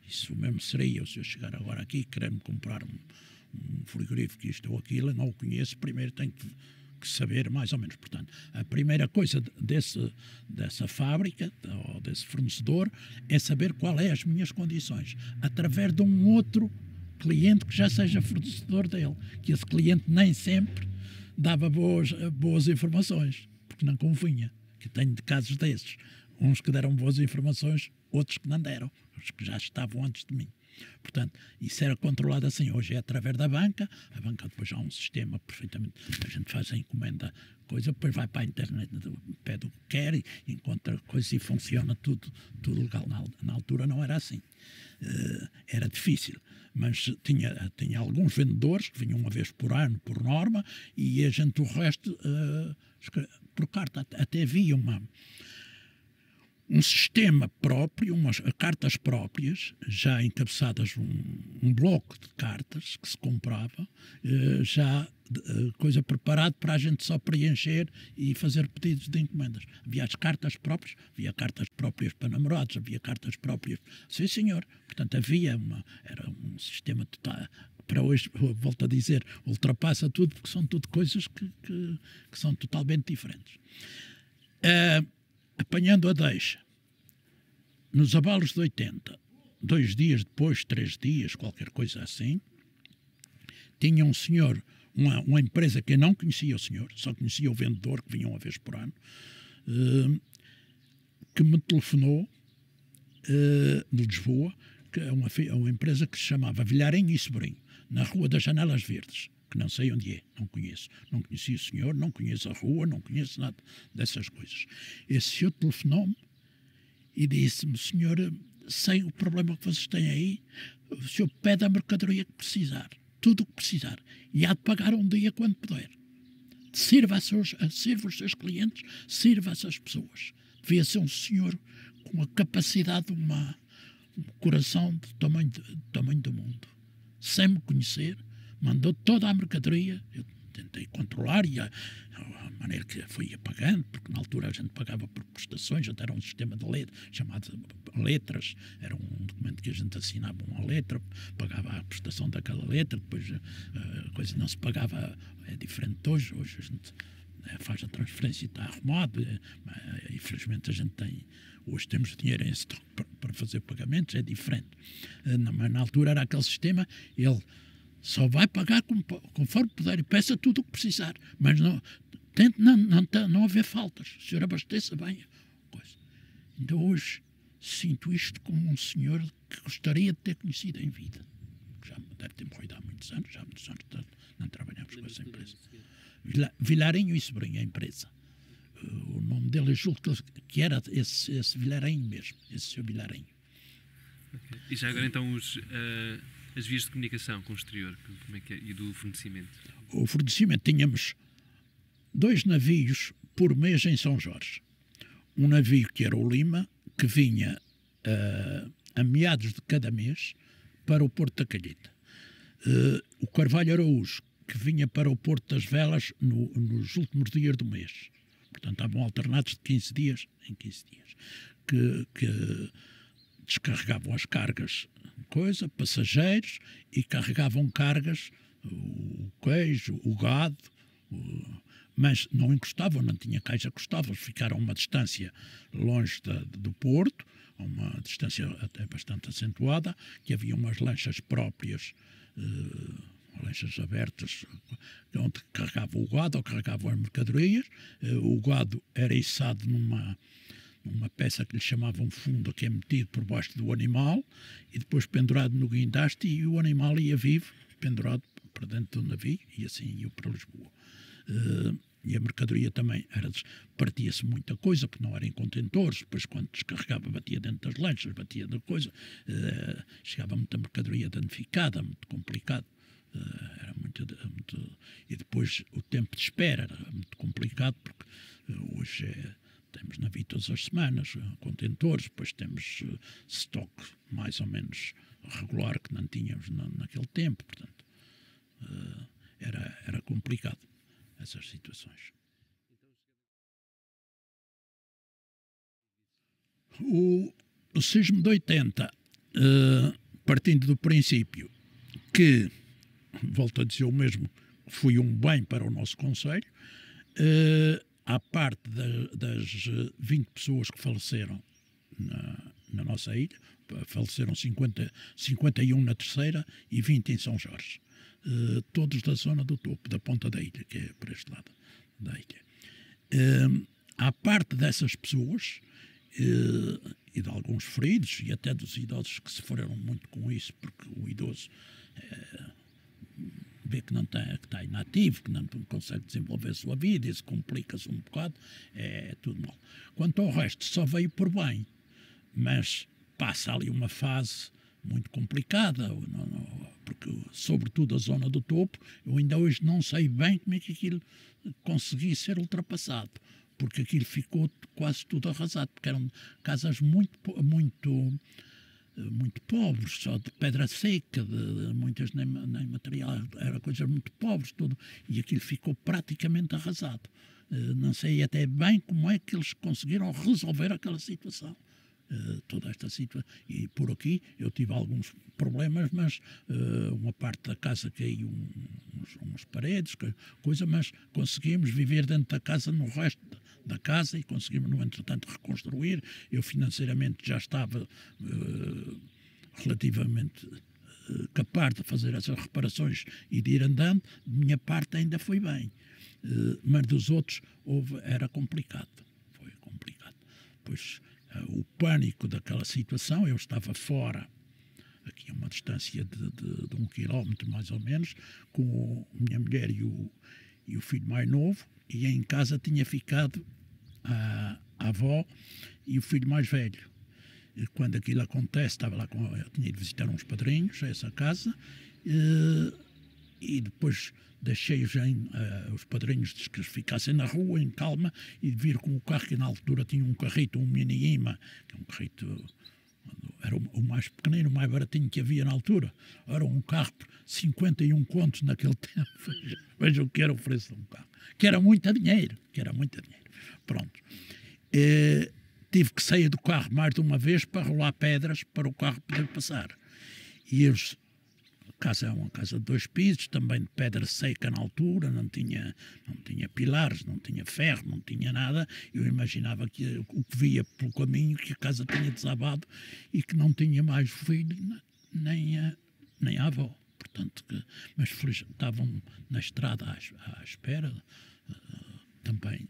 Isso mesmo seria eu, se eu chegar agora aqui querendo comprar um frigorífico, isto ou aquilo, eu não o conheço, primeiro tenho que saber mais ou menos. Portanto, a primeira coisa dessa fábrica ou desse fornecedor é saber qual é as minhas condições, através de um outro cliente que já seja fornecedor dele, que esse cliente nem sempre dava boas informações, porque não convinha, que tenho de casos desses. Uns que deram boas informações, outros que não deram, os que já estavam antes de mim. Portanto, isso era controlado assim. Hoje é através da banca. A banca depois já há um sistema perfeitamente... A gente faz a encomenda, coisa, depois vai para a internet, pede o que quer e encontra coisas e funciona tudo legal. Na altura não era assim. Era difícil. Mas tinha alguns vendedores que vinham uma vez por ano, por norma, e a gente o resto por carta. Até havia um sistema próprio, umas cartas próprias, já encabeçadas, um bloco de cartas que se comprava, já coisa preparada para a gente só preencher e fazer pedidos de encomendas. Havia as cartas próprias, havia cartas próprias para namorados, havia cartas próprias... Sim, senhor. Portanto, era um sistema total... Para hoje, volto a dizer, ultrapassa tudo, porque são tudo coisas que são totalmente diferentes. Apanhando a deixa, nos abalos de 80, 2 dias depois, 3 dias, qualquer coisa assim, tinha um senhor, uma empresa que eu não conhecia o senhor, só conhecia o vendedor, que vinha uma vez por ano, que me telefonou de Lisboa, que é uma empresa que se chamava Vilharem e Sobrinho, na Rua das Janelas Verdes, que não sei onde é, não conheço. Não conheci o senhor, não conheço a rua, não conheço nada dessas coisas. Esse senhor telefonou-me e disse-me: senhor, sei o problema que vocês têm aí, o senhor pede a mercadoria que precisar, tudo o que precisar, e há de pagar um dia quando puder. Sirva os seus clientes, sirva essas pessoas. Devia ser um senhor com a capacidade de um coração do tamanho do mundo. Sem me conhecer, mandou toda a mercadoria. Eu tentei controlar e a maneira que foi apagando, porque na altura a gente pagava por prestações, até era um sistema de letras, chamado letras, era um documento que a gente assinava uma letra, pagava a prestação daquela letra, depois a coisa não se pagava, é diferente de hoje a gente faz a transferência e está arrumado, infelizmente a gente hoje temos dinheiro em estoque para fazer pagamentos, é diferente. Mas na altura era aquele sistema, ele só vai pagar conforme puder e peça tudo o que precisar. Mas tente não haver faltas. O senhor abasteça bem a coisa. Então hoje sinto isto como um senhor que gostaria de ter conhecido em vida. Já deve ter morrido há muitos anos, já há muitos anos não trabalhamos com essa empresa. Vilarinho e Sobrinho, a empresa. O nome dele, eu julgo que era esse Vilarinho mesmo, esse seu Vilarinho. Okay. E já agora então as vias de comunicação com o exterior, como é que é? E do fornecimento? O fornecimento, tínhamos 2 navios por mês em São Jorge. Um navio que era o Lima, que vinha a meados de cada mês para o Porto da Calheta. O Carvalho Araújo, que vinha para o Porto das Velas nos últimos dias do mês. Portanto, estavam alternados de 15 dias em 15 dias. Que descarregavam as cargas coisa, passageiros, e carregavam cargas, o queijo, o gado, mas não encostavam, não tinha cais acostados, ficaram a uma distância longe do porto, a uma distância até bastante acentuada, que havia umas lanchas próprias, lanchas abertas, onde carregavam o gado ou carregavam as mercadorias. O gado era içado numa peça que lhe chamavam fundo, que é metido por baixo do animal e depois pendurado no guindaste, e o animal ia vivo, pendurado para dentro do navio, e assim ia para Lisboa. E a mercadoria também partia-se muita coisa, porque não era em contentores, depois quando descarregava batia dentro das lanchas, batia da coisa, chegava muita mercadoria danificada, muito complicado. Era muito, e depois o tempo de espera era muito complicado, porque hoje temos navio todas as semanas, contentores, depois temos estoque mais ou menos regular que não tínhamos naquele tempo, portanto era complicado essas situações. O sismo de 80, partindo do princípio que, volto a dizer o mesmo, foi um bem para o nosso concelho, à parte das 20 pessoas que faleceram na nossa ilha, faleceram 51 na Terceira e 20 em São Jorge. Todos da zona do topo, da ponta da ilha, que é por este lado da ilha. À parte dessas pessoas e de alguns feridos, e até dos idosos que sofreram muito com isso, porque o idoso vê que está inativo, que não consegue desenvolver a sua vida, isso complica-se um bocado, é tudo mal. Quanto ao resto, só veio por bem, mas passa ali uma fase muito complicada, porque, sobretudo, a zona do topo, eu ainda hoje não sei bem como é que aquilo conseguia ser ultrapassado, porque aquilo ficou quase tudo arrasado, porque eram casas muito pobres, só de pedra seca, muitas nem material, eram coisas muito pobres, tudo, e aquilo ficou praticamente arrasado. Não sei até bem como é que eles conseguiram resolver aquela situação. Toda esta situação, e por aqui eu tive alguns problemas, mas uma parte da casa caiu umas paredes, coisa, mas conseguimos viver dentro da casa, no resto da casa, e conseguimos no entretanto reconstruir. Eu financeiramente já estava relativamente capaz de fazer essas reparações e de ir andando. Minha parte ainda foi bem, mas dos outros era complicado, foi complicado, pois o pânico daquela situação. Eu estava fora, aqui a uma distância de 1 quilómetro mais ou menos, com a minha mulher e o filho mais novo, e em casa tinha ficado a avó e o filho mais velho. E quando aquilo acontece, estava lá eu tinha ido visitar uns padrinhos a essa casa, e depois deixei os padrinhos que ficassem na rua em calma, e vir com o carro, que na altura tinha um carrito, um Mini Ima, que é um carrito, era o mais pequenino, o mais baratinho que havia na altura. Era um carro por 51 contos naquele tempo. Veja o que era o preço de um carro, que era muito dinheiro, Pronto. Tive que sair do carro mais de uma vez para rolar pedras para o carro poder passar. E eles, a casa é uma casa de 2 pisos, também de pedra seca na altura, não tinha pilares, não tinha ferro, não tinha nada. Eu imaginava que o que via pelo caminho, que a casa tinha desabado e que não tinha mais filho nem a avó. Portanto, mas estavam na estrada à espera, também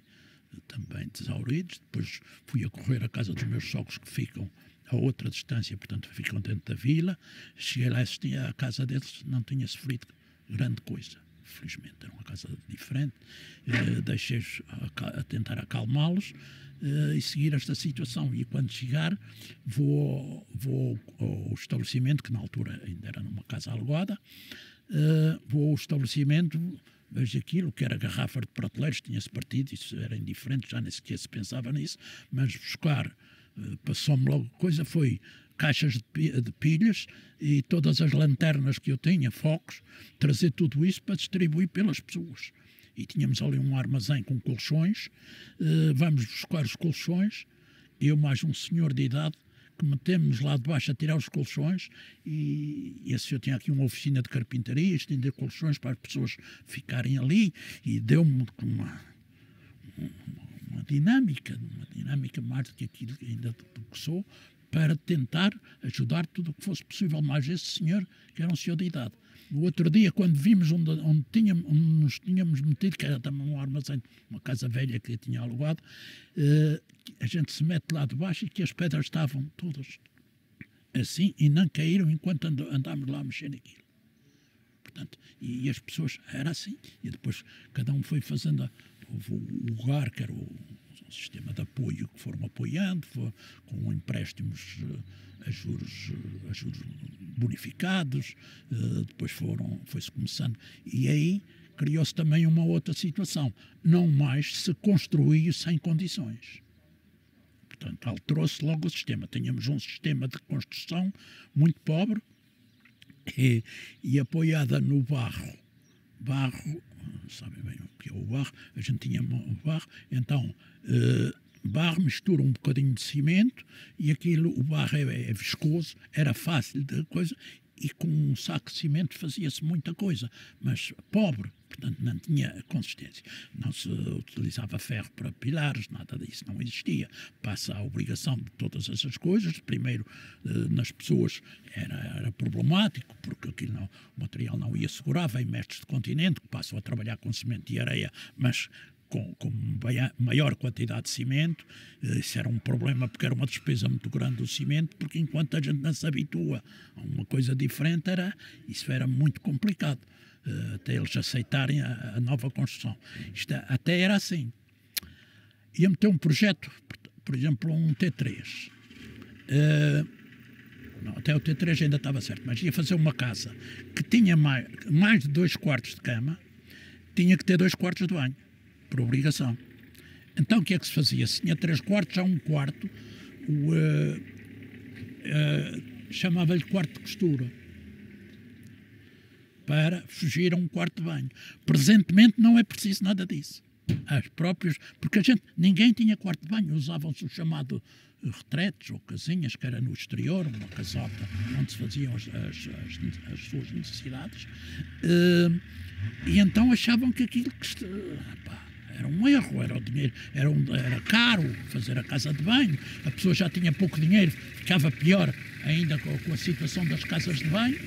tesauridos. Depois fui a correr à casa dos meus sogros, que ficam a outra distância, portanto ficam dentro da vila. Cheguei lá, a casa deles não tinha sofrido grande coisa, felizmente, era uma casa diferente. Deixei-os a tentar acalmá-los e seguir esta situação, e quando chegar vou ao estabelecimento, que na altura ainda era numa casa alugada, vou ao estabelecimento, vejo aquilo, que era garrafa de prateleiros, tinha-se partido, isso era indiferente, já nem sequer se pensava nisso, mas buscar, passou-me logo coisa, foi caixas de pilhas e todas as lanternas que eu tinha, focos, trazer tudo isso para distribuir pelas pessoas. E tínhamos ali um armazém com colchões, vamos buscar os colchões, eu mais um senhor de idade, que metemos lá de baixo a tirar os colchões, e esse senhor tinha aqui uma oficina de carpintaria, estender colchões para as pessoas ficarem ali, e deu-me uma dinâmica mais do que aquilo ainda do que sou, para tentar ajudar tudo o que fosse possível, mais esse senhor, que era um senhor de idade. No outro dia, quando vimos onde nos tínhamos metido, que era também um armazém, uma casa velha que eu tinha alugado, a gente se mete lá de baixo e que as pedras estavam todas assim e não caíram enquanto andámos lá a mexer naquilo. Portanto, e as pessoas, era assim. E depois cada um foi fazendo o GAR, que era o sistema de apoio, que foram apoiando, com empréstimos a juros bonificados, depois foi-se começando. E aí criou-se também uma outra situação. Não mais se construiu sem condições. Portanto, alterou-se logo o sistema. Tínhamos um sistema de construção muito pobre e apoiada no barro. Barro, sabem bem o que é o barro, a gente tinha o barro, então barro mistura um bocadinho de cimento e o barro é viscoso, era fácil de coisa, e com um saco de cimento fazia-se muita coisa, mas pobre, portanto não tinha consistência. Não se utilizava ferro para pilares, nada disso, não existia. Passa a obrigação de todas essas coisas. Primeiro, nas pessoas era problemático, porque aquilo o material não ia segurar. Vem mestres de continente que passam a trabalhar com cimento e areia, mas com maior quantidade de cimento. Isso era um problema, porque era uma despesa muito grande do cimento, porque enquanto a gente não se habitua a uma coisa diferente, isso era muito complicado, até eles aceitarem a nova construção. Isto até era assim. Ia-me ter um projeto, por exemplo, um T3. Não, até o T3 ainda estava certo, mas ia fazer uma casa que tinha mais de 2 quartos de cama, tinha que ter 2 quartos de banho, por obrigação. Então o que é que se fazia? Se tinha 3 quartos, já um quarto, chamava-lhe quarto de costura, para fugir a um quarto de banho. Presentemente não é preciso nada disso. As próprias, porque ninguém tinha quarto de banho, usavam-se o chamado retretes ou casinhas, que era no exterior, uma casota onde se faziam as suas necessidades, e então achavam que aquilo era um erro, era o dinheiro, era caro fazer a casa de banho, a pessoa já tinha pouco dinheiro, ficava pior ainda com a situação das casas de banho.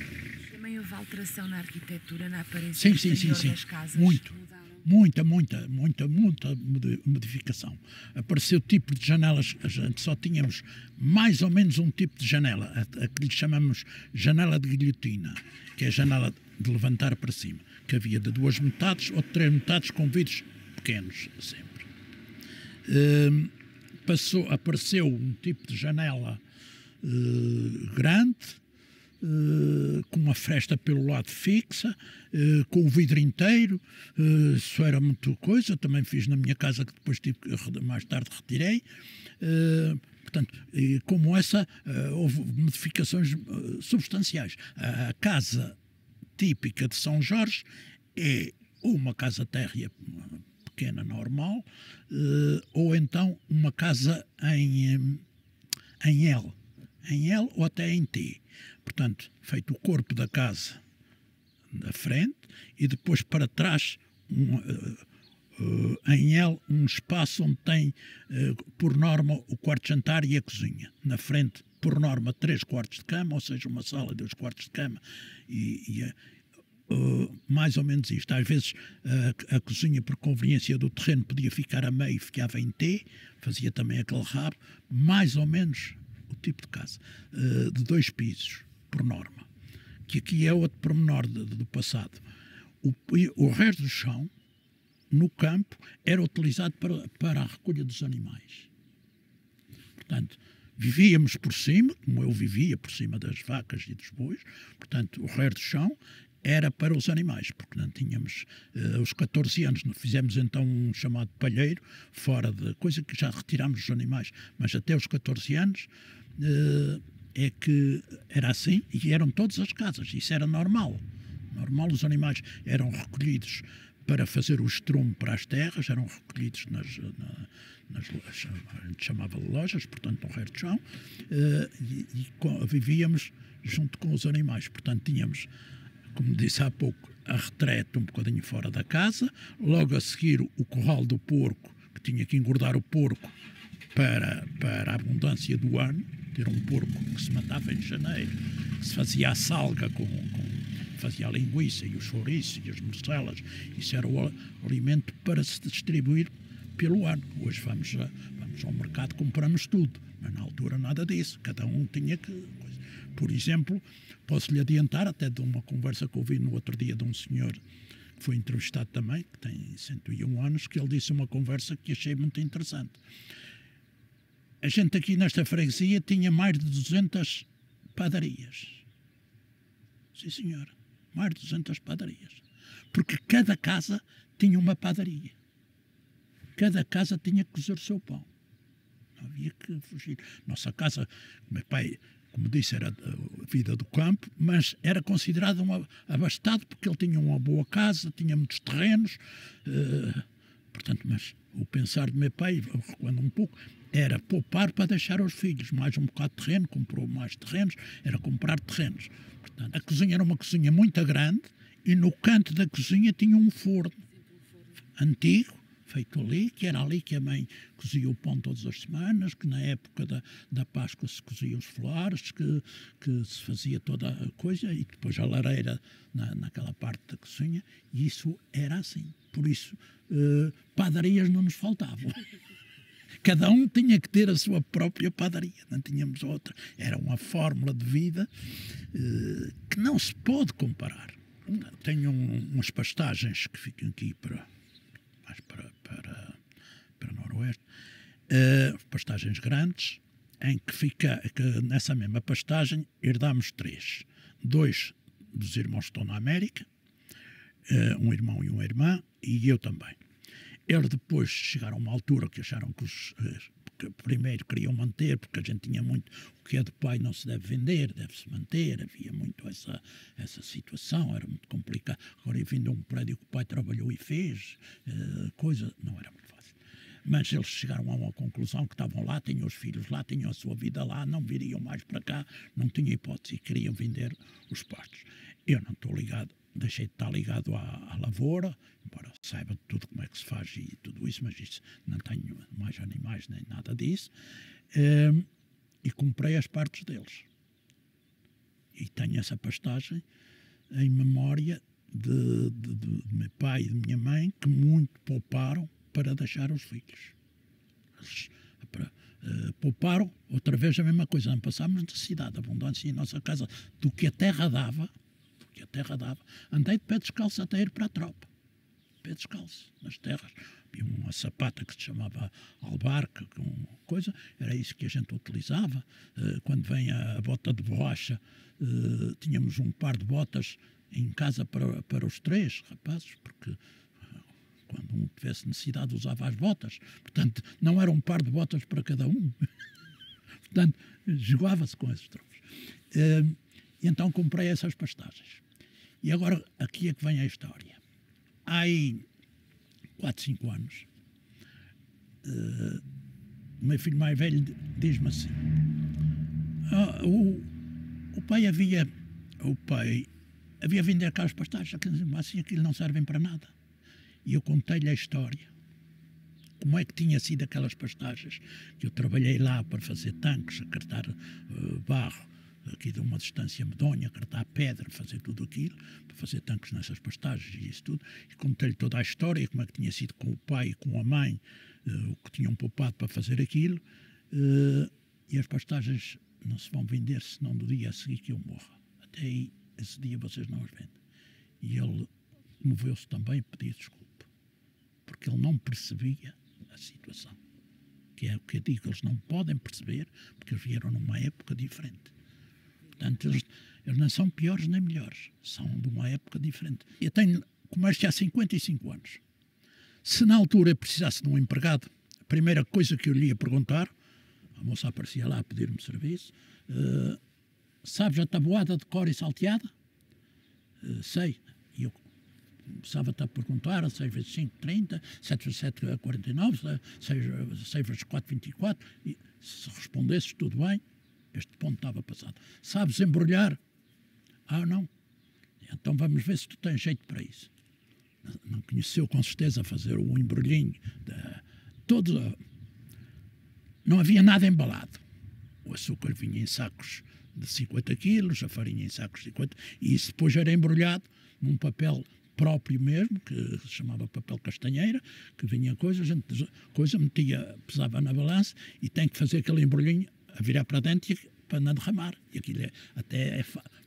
Também houve alteração na arquitetura, na aparência exterior das casas? Muita modificação. Apareceu tipo de janelas, a gente só tínhamos mais ou menos um tipo de janela, a que lhe chamamos janela de guilhotina, que é a janela de levantar para cima, que havia de 2 metades ou de 3 metades com vidros pequenos sempre. Apareceu um tipo de janela grande, com uma fresta pelo lado fixa, com o vidro inteiro. Isso era muito coisa. Também fiz na minha casa, que depois mais tarde retirei. Portanto, como essa, houve modificações substanciais. A casa típica de São Jorge é uma casa térrea pequena, normal, ou então uma casa em L ou até em T. Portanto, feito o corpo da casa da frente e depois para trás, em L, um espaço onde tem, por norma, o quarto de jantar e a cozinha. Na frente, por norma, 3 quartos de cama, ou seja, uma sala e 2 quartos de cama, mais ou menos isto. Às vezes a cozinha, por conveniência do terreno, podia ficar a meio, ficava em T, fazia também aquele rabo, mais ou menos o tipo de casa, de 2 pisos, por norma. Que aqui é outro pormenor do passado. O resto do chão, no campo, era utilizado para a recolha dos animais. Portanto, vivíamos por cima, como eu vivia por cima das vacas e dos bois, portanto, o resto do chão era para os animais, porque não tínhamos, aos 14 anos, fizemos então um chamado palheiro, fora de coisa que já retirámos os animais, mas até os 14 anos é que era assim, e eram todas as casas, isso era normal. Os animais eram recolhidos para fazer o estrume para as terras, eram recolhidos nas a gente chamava de lojas, portanto no resto de chão, vivíamos junto com os animais. Portanto tínhamos, como disse há pouco, a retrete um bocadinho fora da casa, logo a seguir o curral do porco, que tinha que engordar o porco para a abundância do ano, ter um porco que se matava em janeiro, que se fazia a salga fazia a linguiça e o chouriço e as morcelas. Isso era o alimento para se distribuir pelo ano. Hoje vamos ao mercado, compramos tudo, mas na altura nada disso, cada um tinha que... Por exemplo, posso-lhe adiantar, até de uma conversa que ouvi no outro dia de um senhor que foi entrevistado também, que tem 101 anos, que ele disse uma conversa que achei muito interessante. A gente aqui nesta freguesia tinha mais de 200 padarias. Sim, senhora, mais de 200 padarias. Porque cada casa tinha uma padaria. Cada casa tinha que cozer o seu pão. Não havia que fugir. Nossa casa, meu pai, como disse, era a vida do campo, mas era considerado abastado porque ele tinha uma boa casa, tinha muitos terrenos. Portanto, mas o pensar do meu pai, recuando um pouco, era poupar para deixar aos filhos mais um bocado de terreno, comprou mais terrenos, era comprar terrenos. Portanto, a cozinha era uma cozinha muito grande e no canto da cozinha tinha um forno antigo, feito ali, que era ali que a mãe cozia o pão todas as semanas, que na época da Páscoa se coziam os flores, que se fazia toda a coisa, e depois a lareira naquela parte da cozinha, e isso era assim. Por isso, padarias não nos faltavam. Cada um tinha que ter a sua própria padaria, não tínhamos outra. Era uma fórmula de vida que não se pode comparar. Tenho umas pastagens que ficam aqui mais para noroeste, pastagens grandes, em que nessa mesma pastagem herdámos 3. 2 dos irmãos que estão na América, um irmão e uma irmã, e eu também. Eles depois chegaram a uma altura que acharam que primeiro queriam manter, porque a gente tinha muito, o que é do pai não se deve vender, deve-se manter, havia muito essa situação, era muito complicado. Agora, vindo a um prédio que o pai trabalhou e fez, coisa, não era muito fácil. Mas eles chegaram a uma conclusão que estavam lá, tinham os filhos lá, tinham a sua vida lá, não viriam mais para cá, não tinha hipótese e queriam vender os pastos. Eu não estou ligado, deixei de estar ligado à lavoura, embora saiba tudo como é que se faz e tudo isso, mas isso, não tenho mais animais nem nada disso, e comprei as partes deles. E tenho essa pastagem em memória de meu pai e de minha mãe, que muito pouparam para deixar os filhos. Eles, pouparam, outra vez a mesma coisa, não passámos necessidade, abundância em nossa casa, do que a terra dava, andei de pé descalço até ir para a tropa. Pé descalço, nas terras. Havia uma sapata que se chamava albarca, coisa, era isso que a gente utilizava. Quando vem a bota de borracha, tínhamos um par de botas em casa para os 3 rapazes, porque quando um tivesse necessidade usava as botas. Portanto, não era um par de botas para cada um. Portanto, jogava-se com esses trocos. E então comprei essas pastagens. E agora, aqui é que vem a história. Há aí 4, 5 anos, o meu filho mais velho diz-me assim, o pai havia vindo aquelas pastagens, assim aquilo não servem para nada. E eu contei-lhe a história. Como é que tinha sido aquelas pastagens, que eu trabalhei lá para fazer tanques, a cartar barro, aqui de uma distância medonha, cartar pedra, fazer tudo aquilo, para fazer tanques nessas pastagens e isso tudo, e contei-lhe toda a história, como é que tinha sido com o pai e com a mãe, o que tinham poupado para fazer aquilo, e as pastagens não se vão vender senão do dia a seguir que eu morra. Até aí, esse dia vocês não as vendem. E ele moveu-se também a pedir desculpa, porque ele não percebia a situação. Que é o que eu digo, eles não podem perceber, porque eles vieram numa época diferente. Portanto, eles não são piores nem melhores, são de uma época diferente. Eu tenho comércio há 55 anos. Se na altura eu precisasse de um empregado, a primeira coisa que eu lhe ia perguntar, a moça aparecia lá a pedir-me serviço, sabes a tabuada de cor e salteada? Sei. E eu Estava-te a perguntar, 6 vezes 5, 30, 7 vezes 7, 49, 6 vezes 4, 24. E se respondesses tudo bem, este ponto estava passado. Sabes embrulhar? Ah, não? Então vamos ver se tu tens jeito para isso. Não conheceu com certeza fazer o embrulhinho. Não havia nada embalado. O açúcar vinha em sacos de 50 quilos, a farinha em sacos de 50, e isso depois era embrulhado num papel próprio mesmo, que se chamava papel castanheira, que vinha coisa, a gente metia, pesava na balança e tem que fazer aquele embrulhinho a virar para dentro para não derramar. E aquilo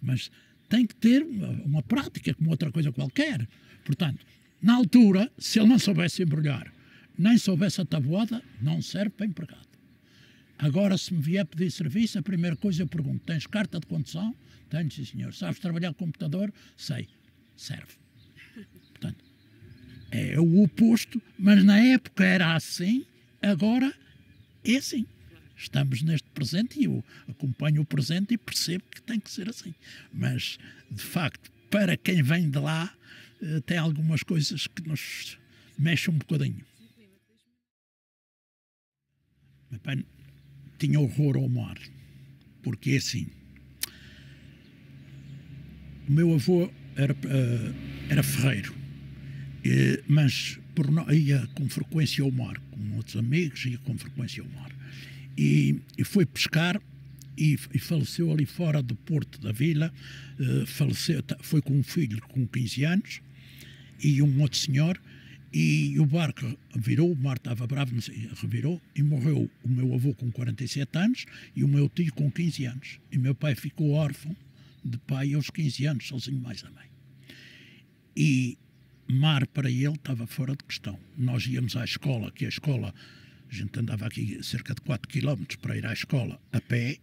mas tem que ter uma prática como outra coisa qualquer. Portanto, na altura, se ele não soubesse embrulhar, nem soubesse a tabuada, não serve para empregado. Agora, se me vier pedir serviço, a primeira coisa eu pergunto, tens carta de condução? Tenho, sim senhor. Sabes trabalhar com computador? Sei. Serve. Portanto, é o oposto, mas na época era assim, agora é assim. Estamos neste presente e eu acompanho o presente e percebo que tem que ser assim. Mas, de facto, para quem vem de lá, tem algumas coisas que nos mexem um bocadinho. Meu pai tinha horror ao mar, porque é assim. O meu avô era ferreiro, mas ia com frequência ao mar, com outros amigos, ia com frequência ao mar. E foi pescar e faleceu ali fora do porto da vila, foi com um filho com 15 anos e um outro senhor, e o barco virou, o mar estava bravo, revirou, e morreu o meu avô com 47 anos e o meu tio com 15 anos. E meu pai ficou órfão de pai aos 15 anos, sozinho mais a mãe. E mar para ele estava fora de questão. Nós íamos à escola, que a escola, a gente andava aqui cerca de 4 km para ir à escola a pé,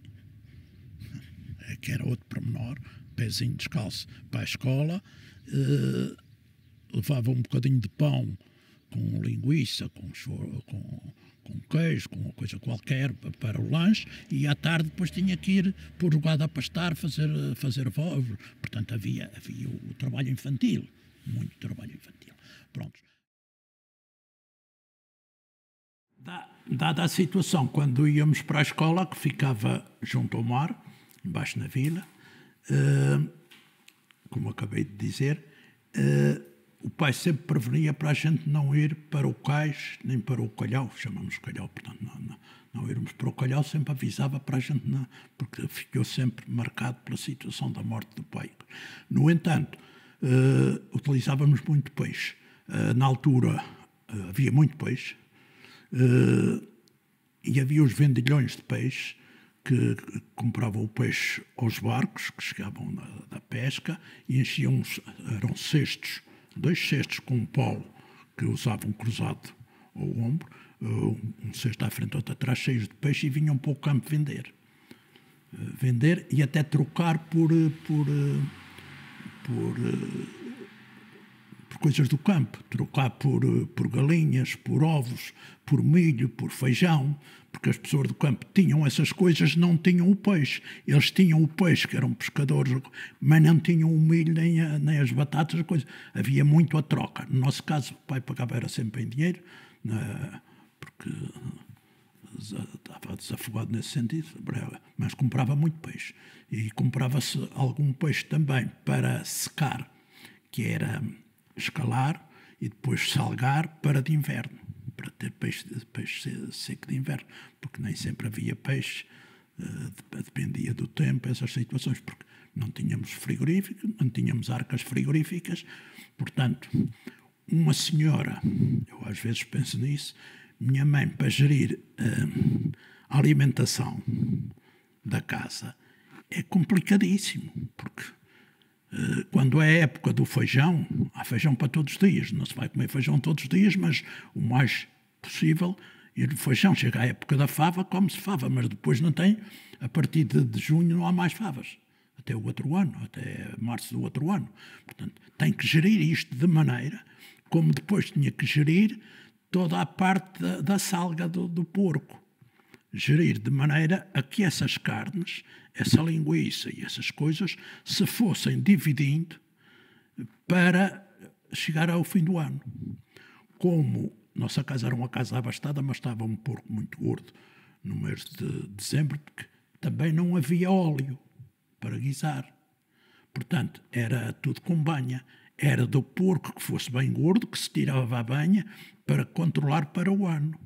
que era outro pormenor, pezinho descalço para a escola, levava um bocadinho de pão com linguiça, com queijo, com uma coisa qualquer para o lanche, e à tarde depois tinha que ir por jogada a pastar, fazer ovos. Portanto, havia o trabalho infantil, muito trabalho infantil. Pronto. Dada a situação, quando íamos para a escola, que ficava junto ao mar, embaixo na vila, como acabei de dizer, o pai sempre prevenia para a gente não ir para o cais, nem para o calhau, chamamos calhau, portanto, não irmos para o calhau, sempre avisava para a gente não, porque ficou sempre marcado pela situação da morte do pai. No entanto, utilizávamos muito peixe. Na altura havia muito peixe, e havia os vendilhões de peixe que compravam o peixe aos barcos que chegavam da pesca e enchiam, eram cestos, 2 cestos com um pau que usavam cruzado ao ombro, um cesto à frente, outro atrás, cheios de peixe, e vinham para o campo vender e até trocar por coisas do campo, trocar por galinhas, por ovos, por milho, por feijão, porque as pessoas do campo tinham essas coisas, não tinham o peixe. Eles tinham o peixe, que eram pescadores, mas não tinham o milho nem as batatas, coisa. Havia muito a troca. No nosso caso, o pai pagava era sempre em dinheiro, porque estava desafogado nesse sentido, mas comprava muito peixe. E comprava-se algum peixe também para secar, que era escalar e depois salgar para de inverno, para ter peixe seco de inverno, porque nem sempre havia peixe, dependia do tempo, essas situações, porque não tínhamos frigorífico, não tínhamos arcas frigoríficas, portanto, uma senhora, eu às vezes penso nisso, minha mãe, para gerir a alimentação da casa, é complicadíssimo, porque quando é a época do feijão, há feijão para todos os dias. Não se vai comer feijão todos os dias, mas o mais possível. E o feijão chega à época da fava, come-se fava, mas depois não tem. A partir de junho não há mais favas. Até o outro ano, até março do outro ano. Portanto, tem que gerir isto de maneira como depois tinha que gerir toda a parte da salga do porco. Gerir de maneira a que essas carnes, essa linguiça e essas coisas se fossem dividindo para chegar ao fim do ano. Como nossa casa era uma casa abastada, mas estava um porco muito gordo no mês de dezembro, porque também não havia óleo para guisar. Portanto, era tudo com banha. Era do porco que fosse bem gordo, que se tirava a banha para controlar para o ano.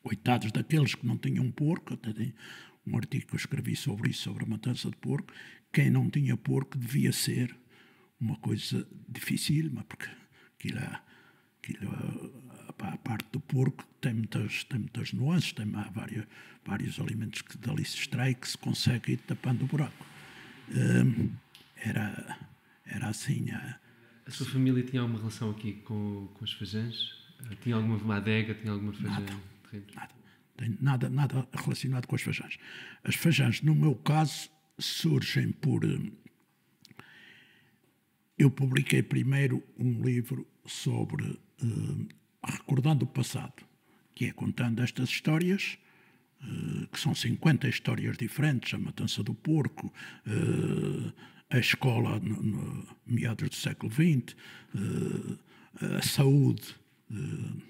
Coitados daqueles que não tinham porco, até tem um artigo que eu escrevi sobre isso, sobre a matança de porco. Quem não tinha porco devia ser uma coisa difícil, mas porque a parte do porco tem muitas nuances, há vários alimentos que dali se extrai que se consegue ir tapando o buraco. Era assim. A sua família tinha alguma relação aqui com os Fajãs? Tinha alguma adega, tinha alguma Fajã? Nada relacionado com as Fajãs. As Fajãs, no meu caso, surgem por... Eu publiquei primeiro um livro sobre recordando o passado, que é contando estas histórias, que são 50 histórias diferentes, a matança do porco, a escola no meados do século XX, a saúde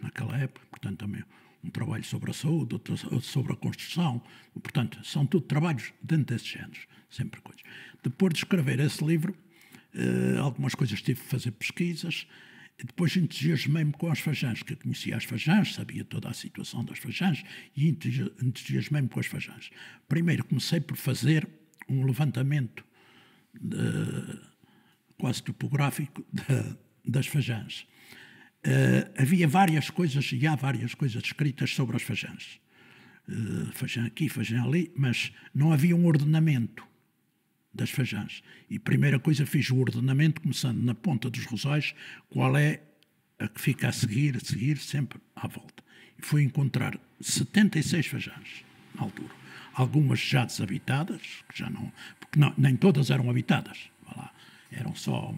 naquela época, portanto também um trabalho sobre a saúde, outro sobre a construção, portanto são tudo trabalhos dentro desses géneros, sempre coisas. Depois de escrever esse livro, algumas coisas tive de fazer pesquisas, e depois entusiasmei-me com as Fajãs, que eu conhecia as Fajãs, sabia toda a situação das Fajãs, e entusiasmei-me com as Fajãs. Primeiro comecei por fazer um levantamento quase topográfico das Fajãs. Havia várias coisas, e há várias coisas escritas sobre as Fajãs. Fajã aqui, Fajã ali, mas não havia um ordenamento das Fajãs. E a primeira coisa fiz o ordenamento, começando na ponta dos Rosais, qual é a que fica a seguir sempre à volta. E fui encontrar 76 Fajãs, na altura. Algumas já desabitadas, que já não, porque nem todas eram habitadas. Lá, eram só...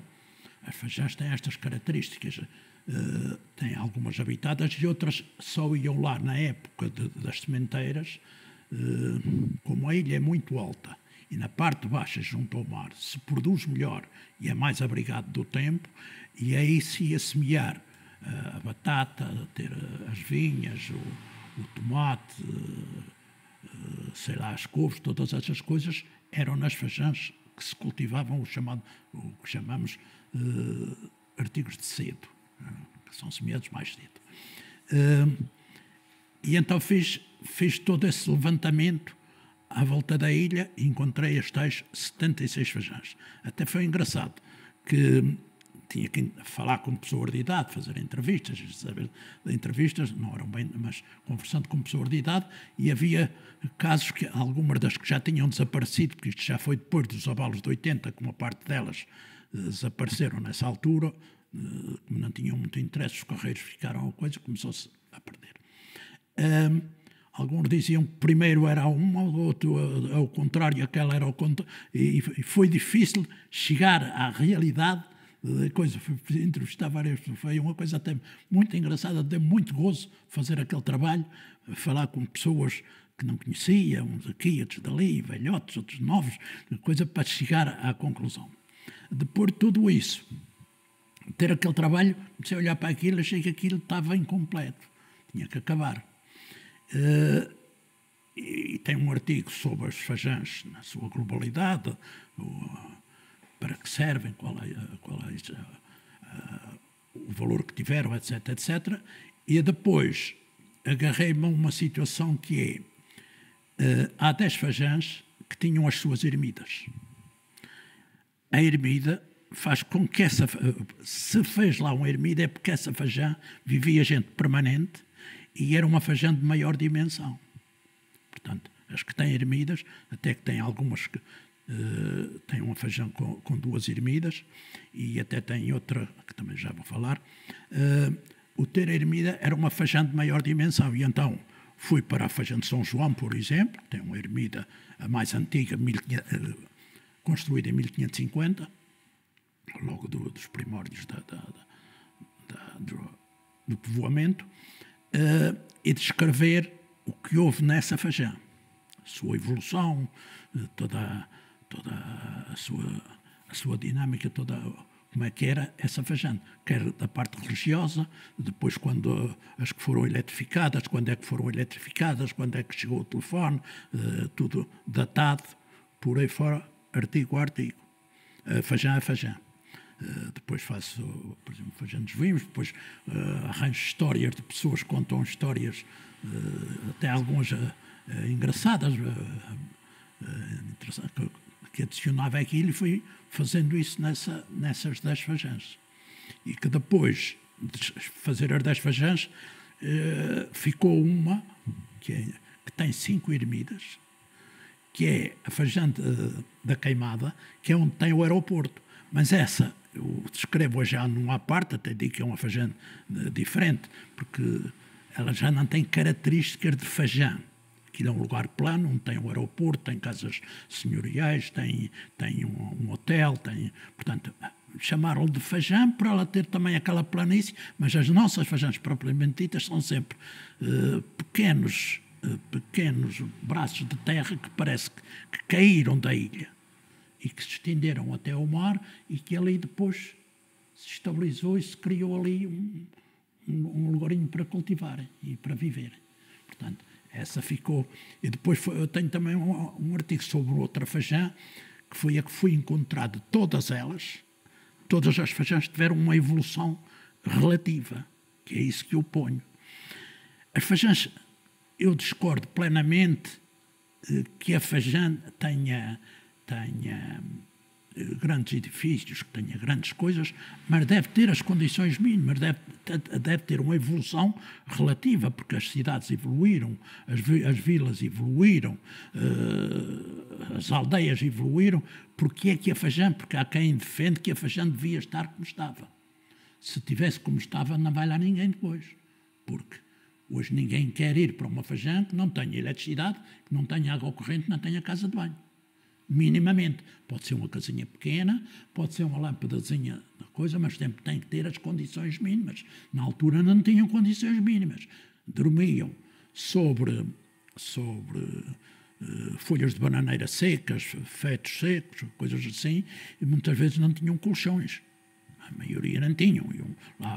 As Fajãs têm estas características, têm algumas habitadas e outras só iam lá na época das sementeiras, como a ilha é muito alta e na parte baixa, junto ao mar, se produz melhor e é mais abrigado do tempo, e aí se ia semear a batata, ter as vinhas, o tomate, sei lá, as couves, todas essas coisas, eram nas Fajãs que se cultivavam o que chamamos artigos de cedo, que são semeados mais cedo. E então fiz todo esse levantamento à volta da ilha e encontrei as tais 76 Fajãs. Até foi engraçado que tinha que falar com pessoas de idade, fazer entrevistas, saber entrevistas, não eram bem, mas conversando com pessoas de idade, e havia casos que algumas das que já tinham desaparecido, porque isto já foi depois dos abalos de 80, que uma parte delas desapareceram nessa altura, como não tinham muito interesse, os carreiros ficaram a coisa, começou-se a perder. Alguns diziam que primeiro era uma, o outro ao contrário, aquela era ao contrário, e foi difícil chegar à realidade da coisa. Fui entrevistar várias pessoas, foi uma coisa até muito engraçada, deu muito gozo fazer aquele trabalho, falar com pessoas que não conhecia, uns aqui, outros dali, velhotes, outros novos, coisa para chegar à conclusão. Depois de tudo isso, ter aquele trabalho, comecei a olhar para aquilo, achei que aquilo estava incompleto, tinha que acabar. E tem um artigo sobre as Fajãs na sua globalidade, para que servem, qual é o valor que tiveram, etc, etc. E depois agarrei-me a uma situação que é, há 10 Fajãs que tinham as suas ermidas. A ermida faz com que se fez lá uma ermida é porque essa Fajã vivia gente permanente e era uma Fajã de maior dimensão. Portanto, as que têm ermidas, até que tem algumas que têm uma Fajã com 2 ermidas, e até tem outra, que também já vou falar, o ter ermida era uma Fajã de maior dimensão, e então fui para a Fajã de São João, por exemplo, tem uma ermida, a mais antiga, construída em 1550, logo dos primórdios do povoamento, e descrever o que houve nessa Fajã, a sua evolução, toda a sua dinâmica, toda como é que era essa fajã, quer da parte religiosa, depois quando as que foram eletrificadas, quando é que foram eletrificadas, quando é que chegou o telefone, tudo datado, por aí fora, artigo a artigo, fajã a fajã. Depois faço, por exemplo, fajã dos vinhos, depois arranjo histórias de pessoas que contam histórias, até algumas engraçadas, que adicionava aquilo, e fui fazendo isso nessas 10 fajãs. E que depois de fazer as 10 fajãs, ficou uma que tem 5 ermidas, que é a fajã da Queimada, que é onde tem o aeroporto. Mas essa, eu descrevo já numa parte, até digo que é uma fajã diferente, porque ela já não tem características de fajã. Aquilo é um lugar plano, onde tem um aeroporto, tem casas senhoriais, tem um hotel, portanto, chamaram-lhe de fajã para ela ter também aquela planície, mas as nossas fajãs propriamente ditas são sempre pequenos braços de terra que parece que caíram da ilha e que se estenderam até ao mar, e que ali depois se estabilizou e se criou ali um lugarinho para cultivarem e para viverem. Portanto, essa ficou. E depois eu tenho também um artigo sobre outra fajã, que foi a que fui encontrar de todas elas. Todas as fajãs tiveram uma evolução relativa, que é isso que eu ponho. As fajãs, eu discordo plenamente que a fajã tenha grandes edifícios, que tenha grandes coisas, mas deve ter as condições mínimas, deve ter uma evolução relativa, porque as cidades evoluíram, as vilas evoluíram, as aldeias evoluíram. Porque é que a fajã, porque há quem defende que a fajã devia estar como estava. Se tivesse como estava, não vai lá ninguém depois, porque hoje ninguém quer ir para uma fajã que não tenha eletricidade, que não tenha água corrente, não tenha casa de banho. Minimamente. Pode ser uma casinha pequena, pode ser uma lâmpadazinha da coisa, mas sempre tem que ter as condições mínimas. Na altura não tinham condições mínimas. Dormiam sobre folhas de bananeira secas, fetos secos, coisas assim, e muitas vezes não tinham colchões. A maioria não tinham. Iam lá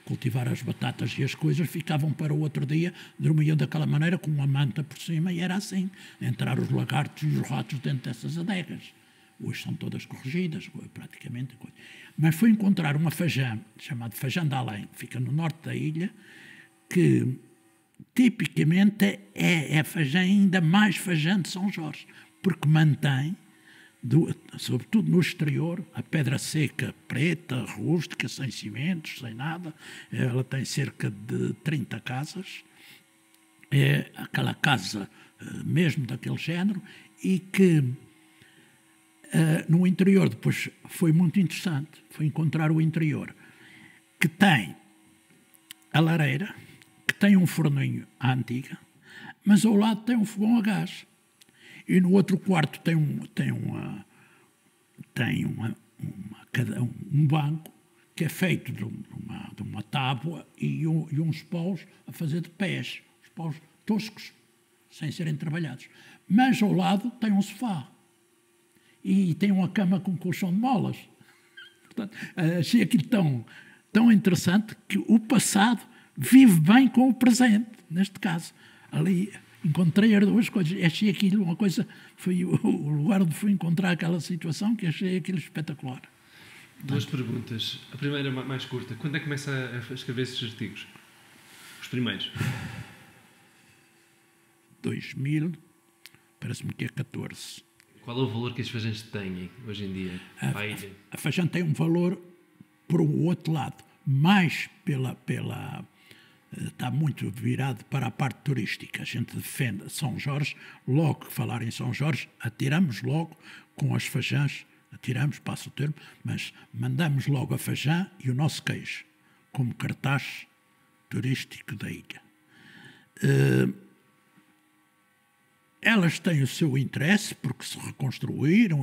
cultivar as batatas e as coisas, ficavam para o outro dia, dormiam daquela maneira, com uma manta por cima, e era assim. Entrar os lagartos e os ratos dentro dessas adegas. Hoje são todas corrigidas, praticamente. Mas foi encontrar uma fajã, chamada Fajã de Além, que fica no norte da ilha, que tipicamente é a fajã ainda mais fajã de São Jorge, porque mantém, sobretudo no exterior, a pedra seca preta, rústica, sem cimentos, sem nada. Ela tem cerca de 30 casas, é aquela casa mesmo daquele género, e que no interior, depois foi muito interessante, foi encontrar o interior, que tem a lareira, que tem um forninho à antiga, mas ao lado tem um fogão a gás. E no outro quarto tem um banco que é feito de uma tábua e uns paus a fazer de pés, os paus toscos, sem serem trabalhados. Mas ao lado tem um sofá e tem uma cama com colchão de molas. Portanto, achei aquilo tão interessante que o passado vive bem com o presente, neste caso. Ali encontrei as duas coisas, achei aquilo uma coisa, foi o lugar onde fui encontrar aquela situação, que achei aquilo espetacular. Duas perguntas. A primeira mais curta. Quando é que começa a escrever esses artigos? Os primeiros? 2000, parece-me que é 14. Qual é o valor que as fajãs têm hoje em dia para a ilha? A fajã tem um valor por o outro lado, mais está muito virado para a parte turística. A gente defende São Jorge, logo que falar em São Jorge, atiramos logo com as fajãs, passo o termo, mas mandamos logo a fajã e o nosso queijo, como cartaz turístico da ilha. Elas têm o seu interesse, porque se reconstruíram,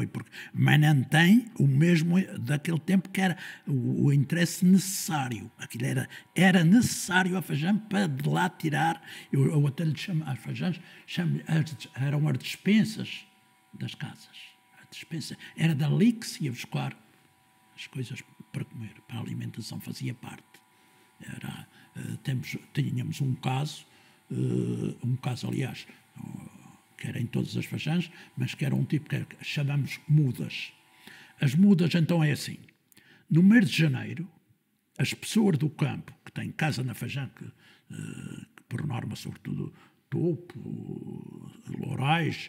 mas não têm o mesmo daquele tempo, que era o interesse necessário. Aquilo era necessário a fajã para de lá tirar. Eu até lhe chamo, as fajãs eram as despensas das casas. A despensa era dali que se ia buscar as coisas para comer, para a alimentação, fazia parte. Tínhamos um caso, aliás, que era em todas as Fajãs, mas que era um tipo que chamamos mudas. As mudas, então, é assim. No mês de janeiro, as pessoas do campo, que têm casa na Fajã, que por norma, sobretudo, Topo, Lourais,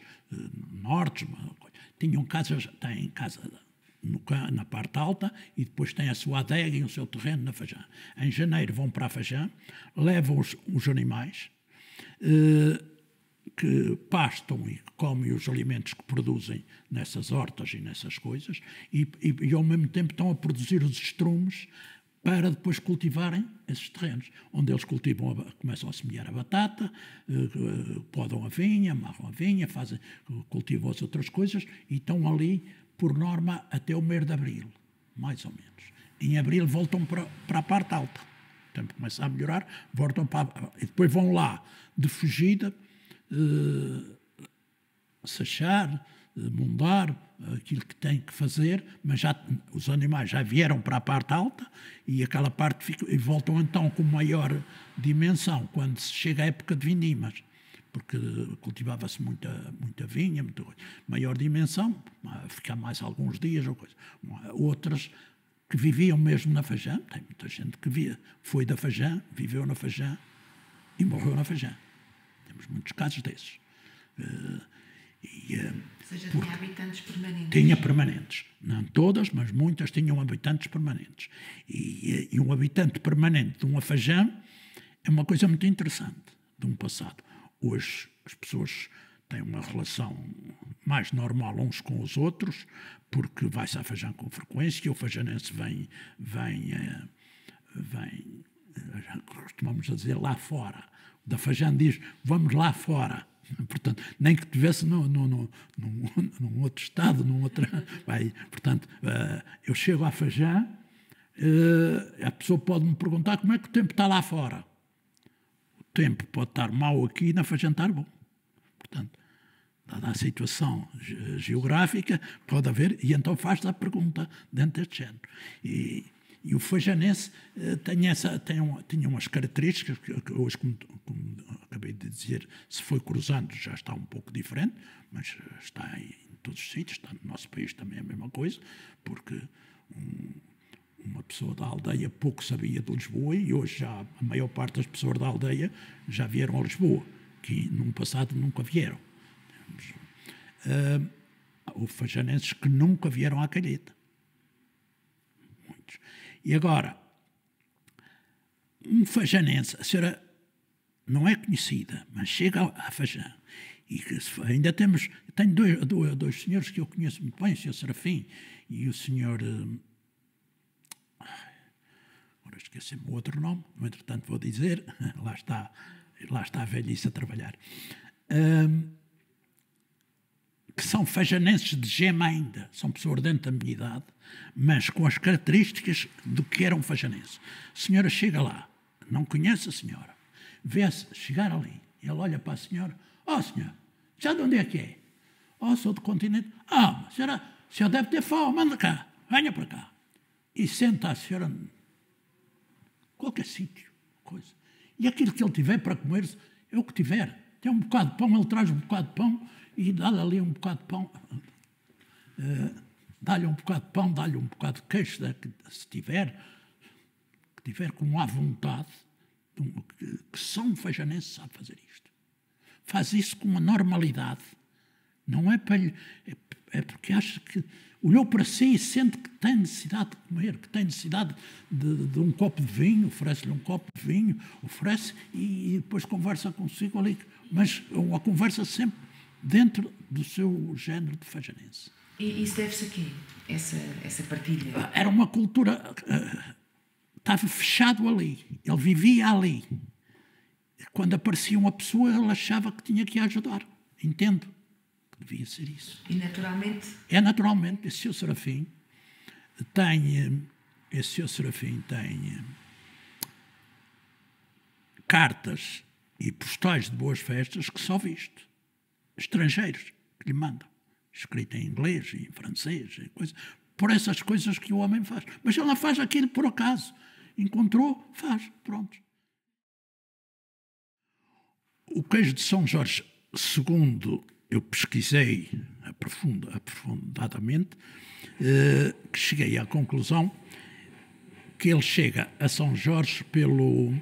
Nortes, têm casa na parte alta e depois têm a sua adega e o seu terreno na Fajã. Em janeiro vão para a Fajã, levam os animais, que pastam e comem os alimentos que produzem nessas hortas e nessas coisas e ao mesmo tempo estão a produzir os estrumes para depois cultivarem esses terrenos, onde eles começam a semear a batata, podam a vinha, amarram a vinha, cultivam as outras coisas e estão ali, por norma, até o mês de abril, mais ou menos. Em abril voltam para a parte alta. O tempo começa a melhorar, e depois vão lá, de fugida, sachar, mundar, aquilo que têm que fazer, mas os animais já vieram para a parte alta e aquela parte e voltam então com maior dimensão quando se chega à época de vindimas, porque cultivava-se muita vinha, maior dimensão, ficar mais alguns dias ou coisa. Outras que viviam mesmo na Fajã, tem muita gente que foi da Fajã, viveu na Fajã e morreu na Fajã. Temos muitos casos desses. Ou seja, tinha habitantes permanentes. Tinha permanentes. Não todas, mas muitas tinham habitantes permanentes. E um habitante permanente de uma Fajã é uma coisa muito interessante, de um passado. Hoje as pessoas têm uma relação mais normal uns com os outros, porque vai-se à Fajã com frequência, e o fajanense vem costumamos dizer lá fora. Da Fajã diz, vamos lá fora. Portanto, nem que estivesse num outro estado, portanto, eu chego à Fajã, a pessoa pode-me perguntar como é que o tempo está lá fora. O tempo pode estar mau aqui e na Fajã estar bom. Portanto, dada a situação geográfica, pode haver, e então faz-se a pergunta dentro deste género. E o fajanense tinha umas características que hoje, como acabei de dizer, se foi cruzando já está um pouco diferente, mas está em todos os sítios, está no nosso país também a mesma coisa, porque uma pessoa da aldeia pouco sabia de Lisboa e hoje já a maior parte das pessoas da aldeia já vieram a Lisboa, que num passado nunca vieram. Houve fajanenses que nunca vieram à Calheta. Muitos. E agora, um fajanense, a senhora não é conhecida, mas chega à Fajã. E ainda tenho dois senhores que eu conheço muito bem, o Sr. Serafim e o Sr. Agora esqueci-me o outro nome, no entretanto vou dizer, lá está a velhice a trabalhar. Que são fajanenses de gema ainda, são pessoas dentro da minha idade, mas com as características do que era um fajanense. A senhora chega lá, não conhece a senhora, vê-se chegar ali, ele olha para a senhora, senhora, já de onde é que é? Sou do continente. A senhora deve ter fome, anda cá, venha para cá. E senta a senhora em qualquer sítio, coisa. E aquilo que ele tiver para comer, é o que tiver. Tem um bocado de pão, ele traz um bocado de pão, e dá-lhe ali um bocado de pão, dá-lhe um bocado de pão, dá-lhe um bocado de queijo, se tiver, que tiver com à vontade, que só um fajanense sabe fazer isto. Faz isso com uma normalidade. Não é para lhe... É porque acha que olhou para si e sente que tem necessidade de comer, que tem necessidade de um copo de vinho, oferece-lhe um copo de vinho, oferece e depois conversa consigo ali. Mas uma conversa sempre dentro do seu género de fajanense. E isso deve-se a quê? Essa partilha? Era uma cultura... estava fechado ali. Ele vivia ali. Quando aparecia uma pessoa, ele achava que tinha que ajudar. Entendo que devia ser isso. E naturalmente? É naturalmente. Esse Sr. Serafim tem cartas e postais de boas festas que só visto. Estrangeiros que lhe mandam. Escrito em inglês e em francês, e coisa, por essas coisas que o homem faz. Mas ela faz aquilo por acaso. Encontrou, faz, pronto. O queijo de São Jorge, segundo eu pesquisei aprofundadamente, que cheguei à conclusão que ele chega a São Jorge pelo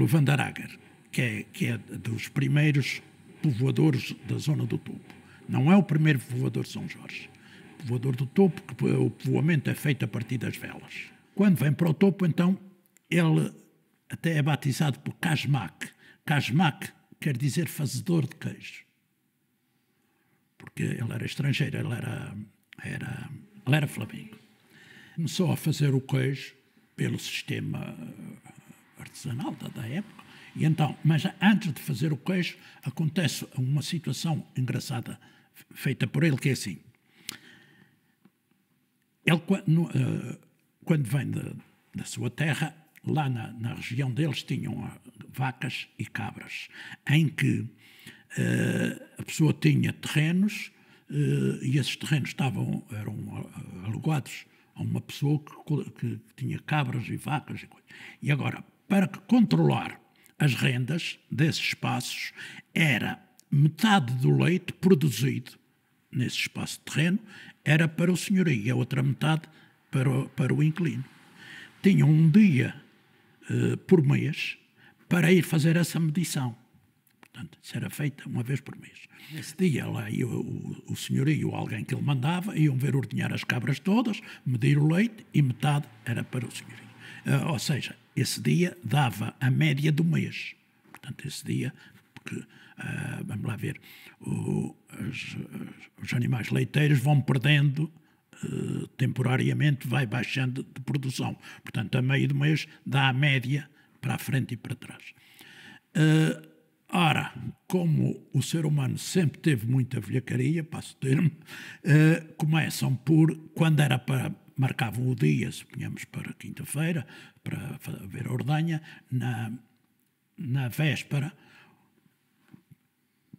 Vandarager, que é dos primeiros povoadores da zona do Topo. Não é o primeiro povoador de São Jorge. O povoador do Topo, que o povoamento é feito a partir das velas. Quando vem para o Topo, então, ele até é batizado por Casmac. Casmac quer dizer fazedor de queijo. Porque ele era estrangeiro, ele era flamengo. Começou a fazer o queijo pelo sistema artesanal da época. E então, mas antes de fazer o queijo, acontece uma situação engraçada feita por ele, que é assim. Ele, quando vem da sua terra, lá na região deles tinham vacas e cabras, em que a pessoa tinha terrenos e esses terrenos eram alugados a uma pessoa que tinha cabras e vacas. E agora, para controlar as rendas desses espaços, era metade do leite produzido nesse espaço de terreno era para o senhorio e a outra metade para o inquilino. Tinham um dia por mês para ir fazer essa medição. Portanto, isso era feito uma vez por mês. Nesse dia, lá ia o senhorio ou alguém que ele mandava, iam ver ordenhar as cabras todas, medir o leite e metade era para o senhorio. Ou seja, esse dia dava a média do mês. Portanto, esse dia, porque, vamos lá ver, os animais leiteiros vão perdendo temporariamente, vai baixando de produção. Portanto, a meio do mês dá a média para a frente e para trás. Ora, como o ser humano sempre teve muita velhacaria, passo o termo, começam por, quando era para, marcavam o dia, suponhamos para quinta-feira, para ver a ordenha, na véspera,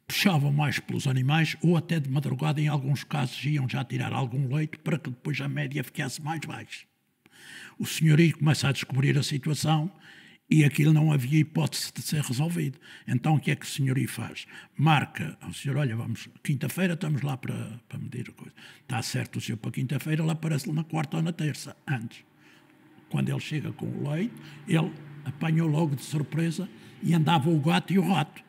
puxavam mais pelos animais ou até de madrugada, em alguns casos, iam já tirar algum leite para que depois a média ficasse mais baixa. O senhorio começa a descobrir a situação e aquilo não havia hipótese de ser resolvido. Então o que é que o senhorio faz? Marca ao senhor, olha, vamos, quinta-feira estamos lá para medir a coisa. Está certo o senhor para quinta-feira, ele aparece na quarta ou na terça, antes. Quando ele chega com o leite, ele apanhou logo de surpresa e andava o gato e o rato.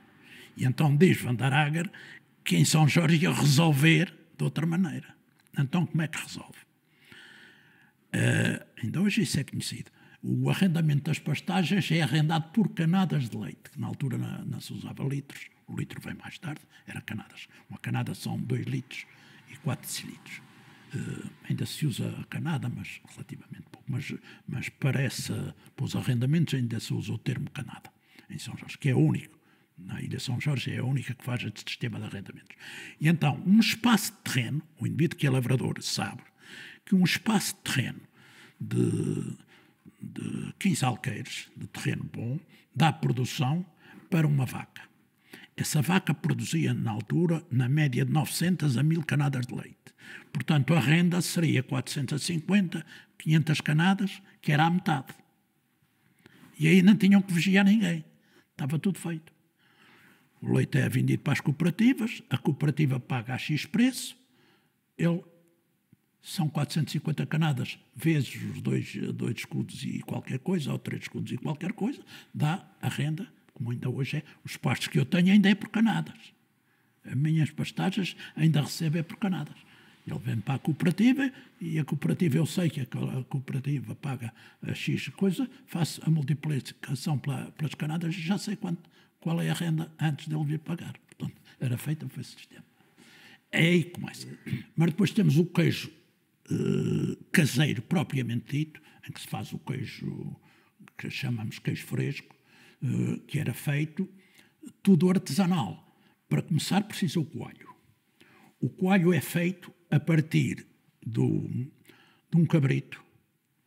E então diz Vandarager que em São Jorge ia resolver de outra maneira. Então como é que resolve? Ainda hoje isso é conhecido. O arrendamento das pastagens é arrendado por canadas de leite, que na altura não se usava litros, o litro vem mais tarde, era canadas. Uma canada são 2 litros e 4 decilitros. Ainda se usa a canada, mas relativamente pouco. Mas para os arrendamentos ainda se usa o termo canada, em São Jorge, que é único. Na Ilha São Jorge é a única que faz este sistema de arrendamentos. E então, um espaço de terreno, o indivíduo que é lavrador sabe que um espaço de terreno de 15 alqueires, de terreno bom, dá produção para uma vaca. Essa vaca produzia, na altura, na média de 900 a 1000 canadas de leite. Portanto, a renda seria 450, 500 canadas, que era a metade. E aí não tinham que vigiar ninguém. Estava tudo feito. O leite é vendido para as cooperativas, a cooperativa paga a X preço, são 450 canadas, vezes os dois escudos e qualquer coisa, ou 3 escudos e qualquer coisa, dá a renda, como ainda hoje é. Os pastos que eu tenho ainda é por canadas. As minhas pastagens ainda recebem por canadas. Ele vem para a cooperativa e a cooperativa, eu sei que a cooperativa paga a X coisa, faço a multiplicação pelas canadas e já sei qual é a renda antes dele vir pagar. Portanto, era feito esse sistema. É aí que começa. Mas depois temos o queijo caseiro propriamente dito, em que se faz o queijo que chamamos queijo fresco, que era feito tudo artesanal. Para começar precisa o coalho. O coalho é feito a partir de um cabrito.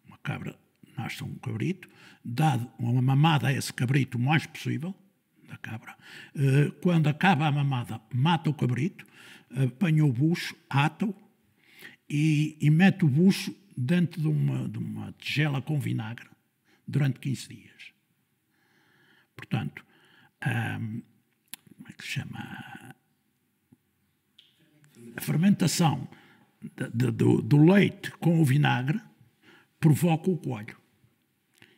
Uma cabra nasce um cabrito, dá uma mamada a esse cabrito o mais possível, da cabra. Quando acaba a mamada, mata o cabrito, apanha o bucho, ata-o e mete o bucho dentro de uma tigela com vinagre durante 15 dias. Portanto, como é que se chama? A fermentação do leite com o vinagre provoca o coalho.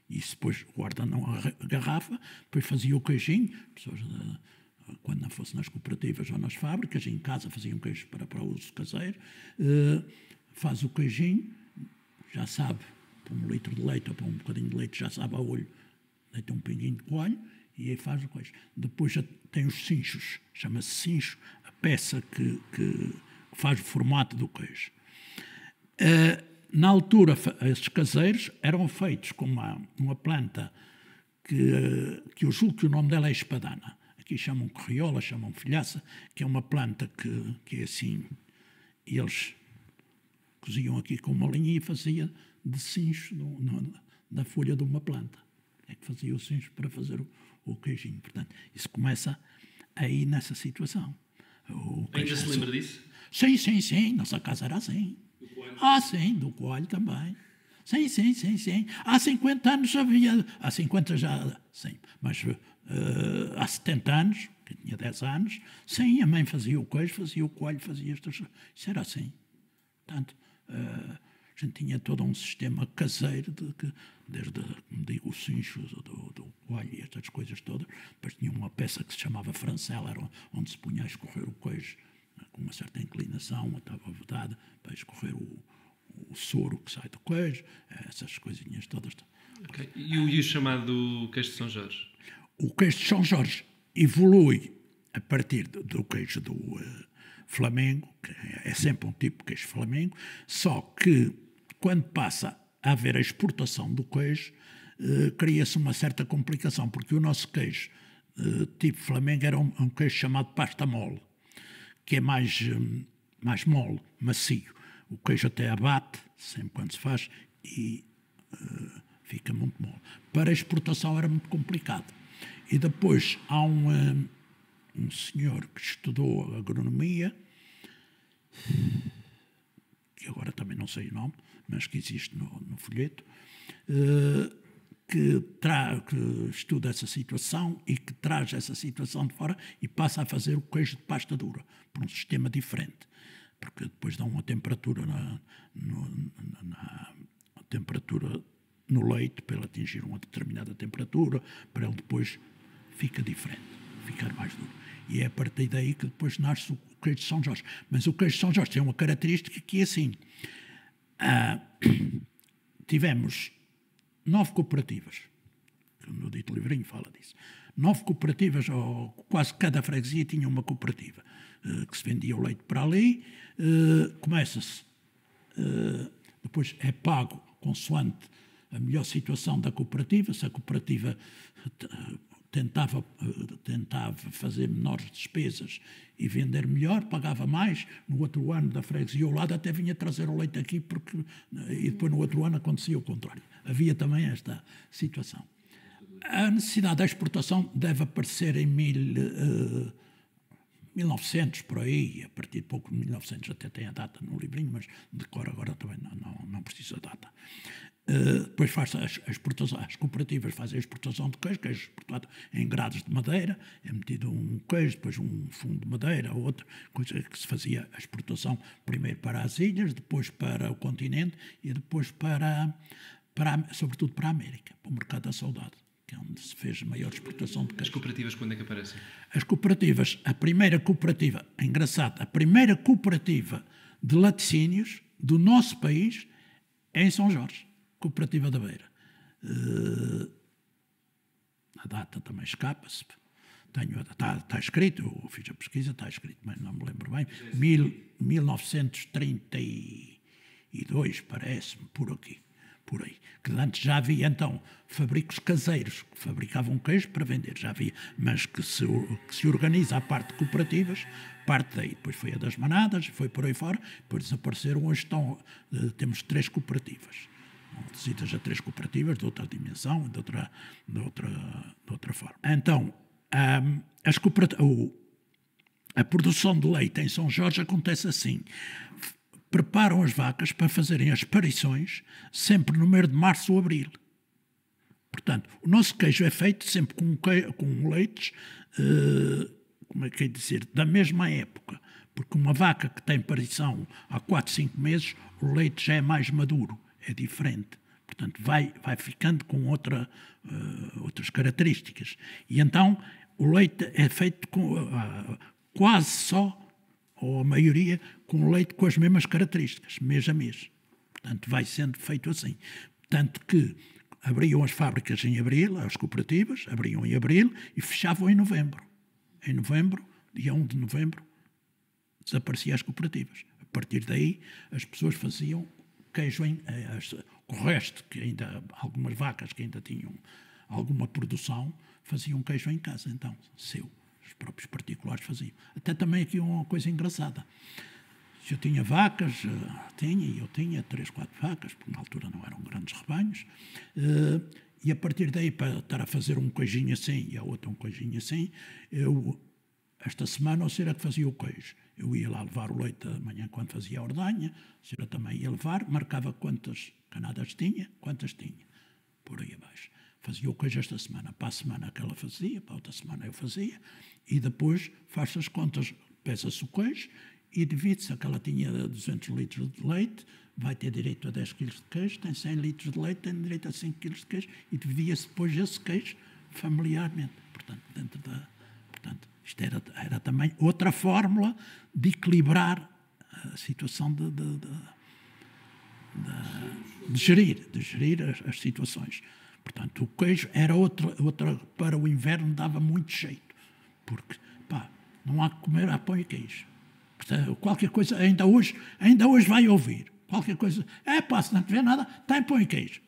Isso depois guarda numa garrafa, depois fazia o queijinho, pessoas, quando não fosse nas cooperativas ou nas fábricas, em casa faziam queijo para uso caseiro, faz o queijinho, já sabe, para 1 litro de leite ou para um bocadinho de leite, já sabe a olho, deita um pinguinho de coalho e aí faz o queijo. Depois já tem os cinchos, chama-se cincho, a peça que faz o formato do queijo. Na altura, esses caseiros eram feitos com uma planta que eu julgo que o nome dela é espadana. Aqui chamam corriola, chamam filhaça, que é uma planta que é assim. E eles coziam aqui com uma linha e fazia de cincho da folha de uma planta. É que fazia o cincho para fazer o queijinho. Portanto, isso começa aí nessa situação. Ainda se lembra disso? Sim. Nossa casa era assim. Sim, do coalho também. Sim. Há 50 anos havia. Há 50 já. Sim. Mas há 70 anos, que tinha 10 anos, sim, a mãe fazia o queijo, fazia o coalho, fazia estas. Isso era assim. Portanto, a gente tinha todo um sistema caseiro, desde, como digo, os cinchos do coalho e estas coisas todas. Depois tinha uma peça que se chamava francela, era onde se punha a escorrer o queijo, com uma certa inclinação, estava vedada para escorrer o soro que sai do queijo, essas coisinhas todas. Okay. E o chamado queijo de São Jorge? O queijo de São Jorge evolui a partir do queijo do Flamengo, que é sempre um tipo de queijo Flamengo, só que quando passa a haver a exportação do queijo, cria-se uma certa complicação, porque o nosso queijo tipo Flamengo era um queijo chamado pasta mole, que é mais mole, macio. O queijo até abate, sempre quando se faz, e fica muito mole. Para a exportação era muito complicado. E depois há um senhor que estudou agronomia, que agora também não sei o nome, mas que existe no folheto, que estuda essa situação e que traz essa situação de fora e passa a fazer o queijo de pasta dura, por um sistema diferente, porque depois dá uma temperatura temperatura no leite, para ele atingir uma determinada temperatura, para ele depois fica diferente, ficar mais duro. E é a partir daí que depois nasce o queijo de São Jorge. Mas o queijo de São Jorge tem uma característica que é assim, tivemos 9 cooperativas, que no dito livrinho fala disso. 9 cooperativas, ou quase cada freguesia tinha uma cooperativa, que se vendia o leite para ali, começa-se, depois é pago consoante a melhor situação da cooperativa, se a cooperativa tentava fazer menores despesas e vender melhor, pagava mais. No outro ano da freguesia ao lado até vinha trazer o leite aqui, e depois no outro ano acontecia o contrário. Havia também esta situação. A necessidade da exportação deve aparecer em 1900, por aí, a partir de pouco de 1900, até tem a data no livrinho, mas de cor agora também não preciso da data. Depois faz as cooperativas fazem a exportação de queijo exportado em grades de madeira, é metido um queijo, depois um fundo de madeira, outra coisa que se fazia a exportação primeiro para as ilhas, depois para o continente e depois sobretudo para a América, para o mercado da saudade, que é onde se fez a maior exportação de queijo. As cooperativas quando é que aparecem? As cooperativas, a primeira cooperativa, é engraçado, a primeira cooperativa de laticínios do nosso país é em São Jorge, Cooperativa da Beira. A data também escapa-se, está escrito, eu fiz a pesquisa, está escrito, mas não me lembro bem, 1932, parece-me, por aí. Que antes já havia, então, fabricos caseiros que fabricavam queijo para vender, já havia, mas que se organiza a parte de cooperativas, parte daí. Depois foi a das manadas, foi por aí fora, depois desapareceram, hoje temos 3 cooperativas. Visitas a 3 cooperativas de outra dimensão, de outra forma. Então, a produção de leite em São Jorge acontece assim. preparam as vacas para fazerem as parições sempre no mês de março ou abril. Portanto, o nosso queijo é feito sempre com leites, como é que é dizer, da mesma época. Porque uma vaca que tem parição há 4, 5 meses, o leite já é mais maduro, é diferente. Portanto, vai ficando com outras características. E então, o leite é feito quase só, ou a maioria, com leite com as mesmas características, mês a mês. Portanto, vai sendo feito assim. Tanto que abriam as fábricas em abril, as cooperativas, abriam em abril e fechavam em novembro. Em novembro, dia 1 de novembro, desapareciam as cooperativas. A partir daí, as pessoas faziam queijo o resto, que ainda, algumas vacas que ainda tinham alguma produção, faziam queijo em casa, então, os próprios particulares faziam. Até também aqui uma coisa engraçada. Se eu tinha vacas, eu tinha 3, 4 vacas, porque na altura não eram grandes rebanhos, e a partir daí, para estar a fazer um queijinho assim e a outra um queijinho assim, esta semana a senhora que fazia o queijo. Eu ia lá levar o leite de manhã quando fazia a ordenha, a senhora também ia levar, marcava quantas canadas tinha, quantas tinha, por aí abaixo. Fazia o queijo esta semana, para a semana que ela fazia, para a outra semana eu fazia, e depois faz as contas, pesa-se o queijo, e divide-se, aquela tinha 200 litros de leite, vai ter direito a 10 quilos de queijo, tem 100 litros de leite, tem direito a 5 quilos de queijo, e dividia-se depois esse queijo familiarmente. Portanto, isto era também outra fórmula de equilibrar a situação de gerir as situações. Portanto, o queijo era outra para o inverno dava muito jeito, porque não há que comer a pão e queijo. Qualquer coisa, ainda hoje vai ouvir. Qualquer coisa, se não tiver nada, tem pão e queijo.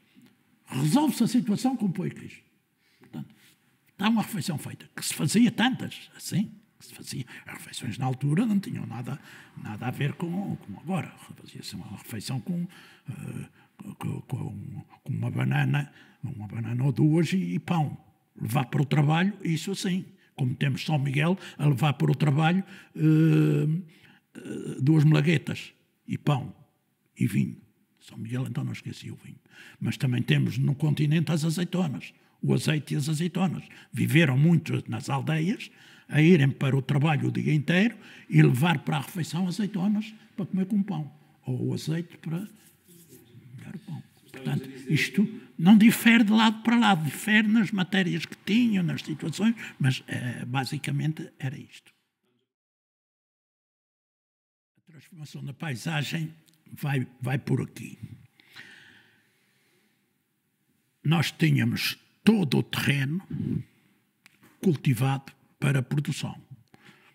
Resolve-se a situação com pão e queijo. Portanto, está uma refeição feita, que se fazia tantas, assim, que se fazia. As refeições na altura não tinham nada a ver com agora. Fazia-se uma refeição com uma banana ou duas e pão. Levar para o trabalho, isso assim. Como temos São Miguel, a levar para o trabalho 2 malaguetas e pão e vinho. São Miguel então não esquecia o vinho. Mas também temos no continente as azeitonas, o azeite e as azeitonas. Viveram muito nas aldeias a irem para o trabalho o dia inteiro e levar para a refeição azeitonas para comer com pão. Ou o azeite para molhar o pão. Portanto, isto não difere de lado para lado, difere nas matérias que tinham, nas situações, mas basicamente era isto. A transformação da paisagem vai por aqui. Nós tínhamos todo o terreno cultivado para a produção.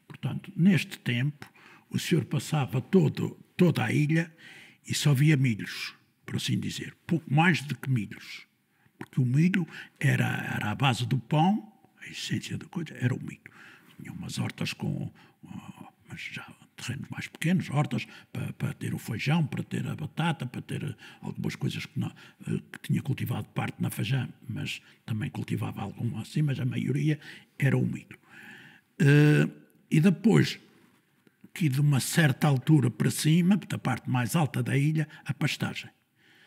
Portanto, neste tempo, o senhor passava toda a ilha e só via milhos, por assim dizer, pouco mais do que milhos, porque o milho era a base do pão, a essência da coisa era o milho. Tinha umas hortas mas já terrenos mais pequenos, hortas para ter o feijão, para ter a batata, para ter algumas coisas que tinha cultivado parte na feijão, mas também cultivava algum assim, mas a maioria era o milho. E depois, que de uma certa altura para cima, da parte mais alta da ilha, a pastagem.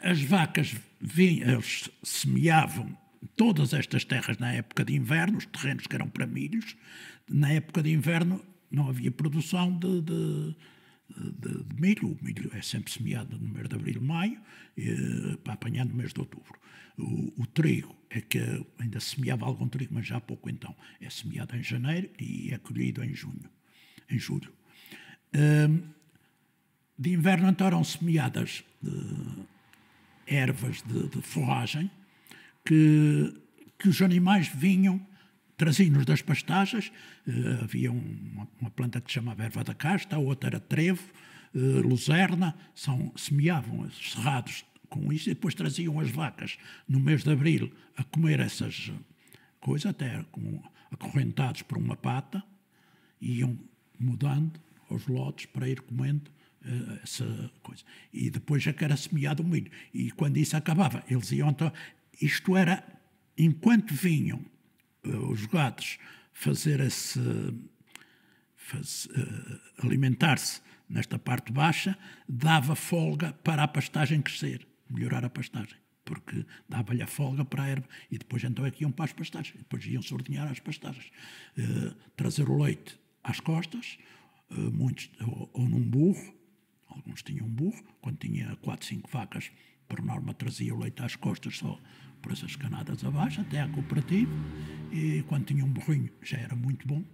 As vacas eles semeavam todas estas terras na época de inverno, os terrenos que eram para milhos. Na época de inverno não havia produção de milho. O milho é sempre semeado no mês de abril, maio, para apanhar no mês de outubro. O trigo é que ainda se semeava algum trigo, mas já há pouco então. É semeado em janeiro e é colhido em julho. De inverno então eram semeadas ervas de forragem que os animais vinham, traziam-nos das pastagens. Havia uma planta que se chamava erva da casta, a outra era trevo, luzerna, semeavam os cerrados com isso e depois traziam as vacas no mês de abril a comer essas coisas, até acorrentados por uma pata, e iam mudando aos lotes para ir comendo essa coisa. E depois já que era semeado o milho. E quando isso acabava, eles iam... Então, isto era, enquanto vinham os gados fazer alimentar-se nesta parte baixa, dava folga para a pastagem crescer, melhorar a pastagem, porque dava-lhe a folga para a erva, e depois então é que iam para as pastagens, depois iam-se ordenhar às pastagens. Trazer o leite às costas, muitos ou num burro, alguns tinham um burro, quando tinha 4, 5 vacas, por norma trazia o leite às costas só por essas canadas abaixo, até à cooperativa, e quando tinha um burrinho já era muito bom,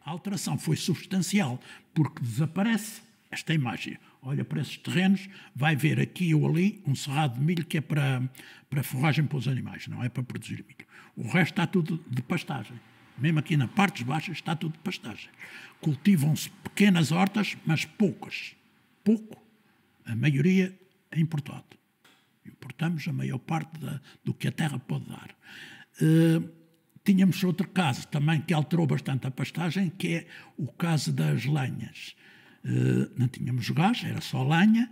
A alteração foi substancial, porque desaparece esta imagem. Olha para esses terrenos, vai ver aqui ou ali um cerrado de milho que é para forragem para os animais, não é para produzir milho. O resto está tudo de pastagem. Mesmo aqui na partes baixas está tudo de pastagem. Cultivam-se pequenas hortas, mas poucas. Pouco. A maioria é importado. Importamos a maior parte do que a terra pode dar. Tínhamos outro caso também que alterou bastante a pastagem, que é o caso das lenhas. Não tínhamos gás, era só lenha.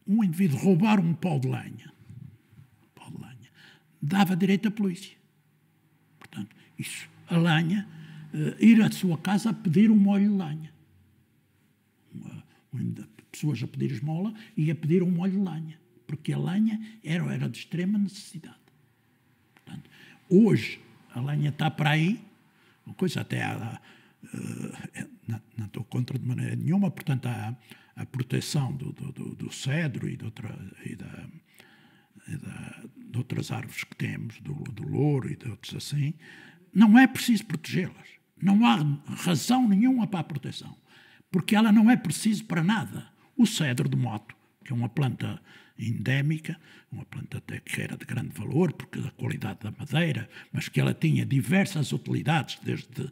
Um indivíduo roubar um pau de lenha, dava direito à polícia. Portanto, isso, a lenha, ir à sua casa a pedir um molho de lenha. Pessoas a pedir esmola e a pedir um molho de lenha, porque a lenha era de extrema necessidade. Portanto, hoje a lenha está para aí, uma coisa até não estou contra de maneira nenhuma, portanto a proteção do cedro e de outras árvores que temos, do louro e de outros assim, não é preciso protegê-las. Não há razão nenhuma para a proteção, porque ela não é preciso para nada. O cedro de moto, que é uma planta endémica, uma planta até que era de grande valor, porque da qualidade da madeira, mas que ela tinha diversas utilidades, desde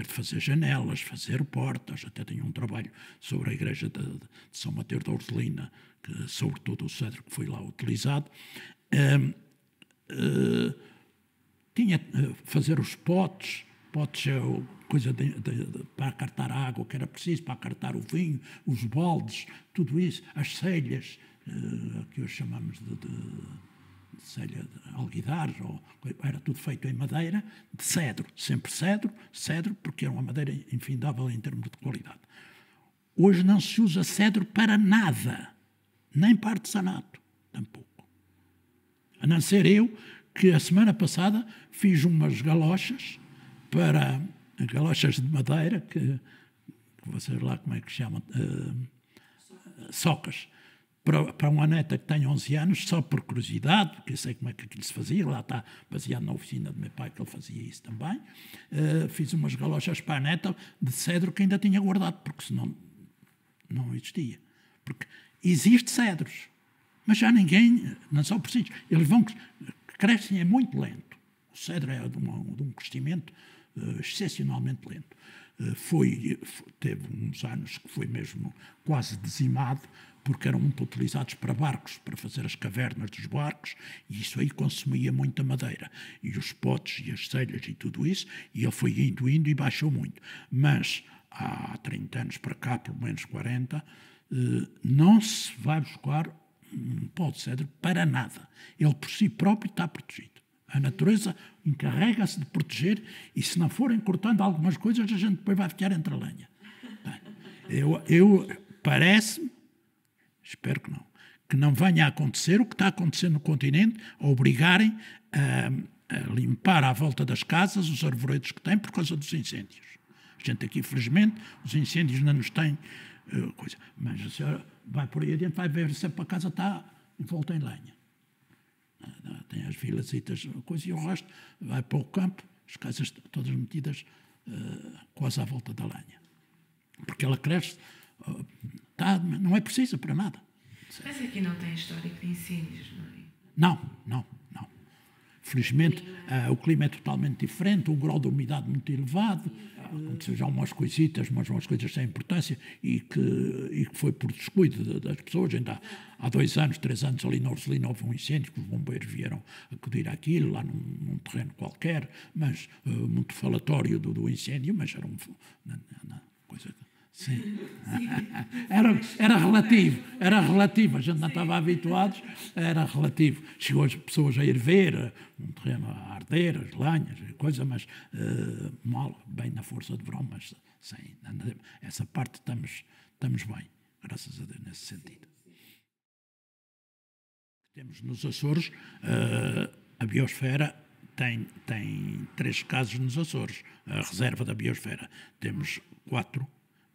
fazer janelas, fazer portas, até tinha um trabalho sobre a igreja de São Mateus da Ursulina, sobre todo o cedro que foi lá utilizado. Tinha fazer os potes coisa para acartar a água que era preciso, para acartar o vinho, os baldes, tudo isso, as selhas, que hoje chamamos de selha de alguidares, era tudo feito em madeira, de cedro, sempre cedro, porque era uma madeira infindável em termos de qualidade. Hoje não se usa cedro para nada, nem para artesanato, tampouco. A não ser eu, que a semana passada fiz umas galochas de madeira, que vocês lá como é que chamam, socas, para uma neta que tem 11 anos, só por curiosidade, porque eu sei como é que aquilo se fazia, lá está baseado na oficina do meu pai, que ele fazia isso também. Fiz umas galochas para a neta de cedro que ainda tinha guardado, porque senão não existia. Porque existe cedros, mas já ninguém, não são precisos. Eles crescem é muito lento. O cedro é de um crescimento excepcionalmente lento. Teve uns anos que foi mesmo quase dizimado, porque eram muito utilizados para barcos, para fazer as cavernas dos barcos, e isso aí consumia muita madeira. E os potes e as selhas e tudo isso, e ele foi indo e baixou muito. Mas há 30 anos para cá, pelo menos 40, não se vai buscar um pau de cedro para nada. Ele por si próprio está protegido. A natureza encarrega-se de proteger, e se não forem cortando algumas coisas, a gente depois vai ficar entre a lenha. Parece-me, espero que não venha a acontecer o que está acontecendo no continente, a obrigarem a limpar à volta das casas os arvoredos que têm por causa dos incêndios. A gente aqui, felizmente, os incêndios não nos têm coisa. Mas a senhora vai por aí adiante, vai ver sempre a casa está envolta em lenha. Tem as vilasitas, coisa, e o resto vai para o campo, as casas todas metidas quase à volta da lenha. Porque ela cresce, não é precisa para nada. Mas aqui não tem histórico de incêndios, não é? Não. Felizmente, o clima é totalmente diferente, o grau de umidade muito elevado, aconteceu já umas coisitas, mas umas coisas sem importância, e que foi por descuido das pessoas. Ainda há 2 anos, 3 anos, ali na Ursulina houve um incêndio, que os bombeiros vieram acudir àquilo, lá num terreno qualquer, mas muito falatório do incêndio, mas era coisa... Sim. Era relativo, a gente não estava habituados, era relativo. Chegou as pessoas a ir ver um terreno a arder, as lenhas, coisa, mas mal, bem na força de verão, mas Essa parte estamos bem, graças a Deus, nesse sentido. Temos nos Açores, a biosfera tem 3 casos nos Açores, a reserva da biosfera. Temos 4,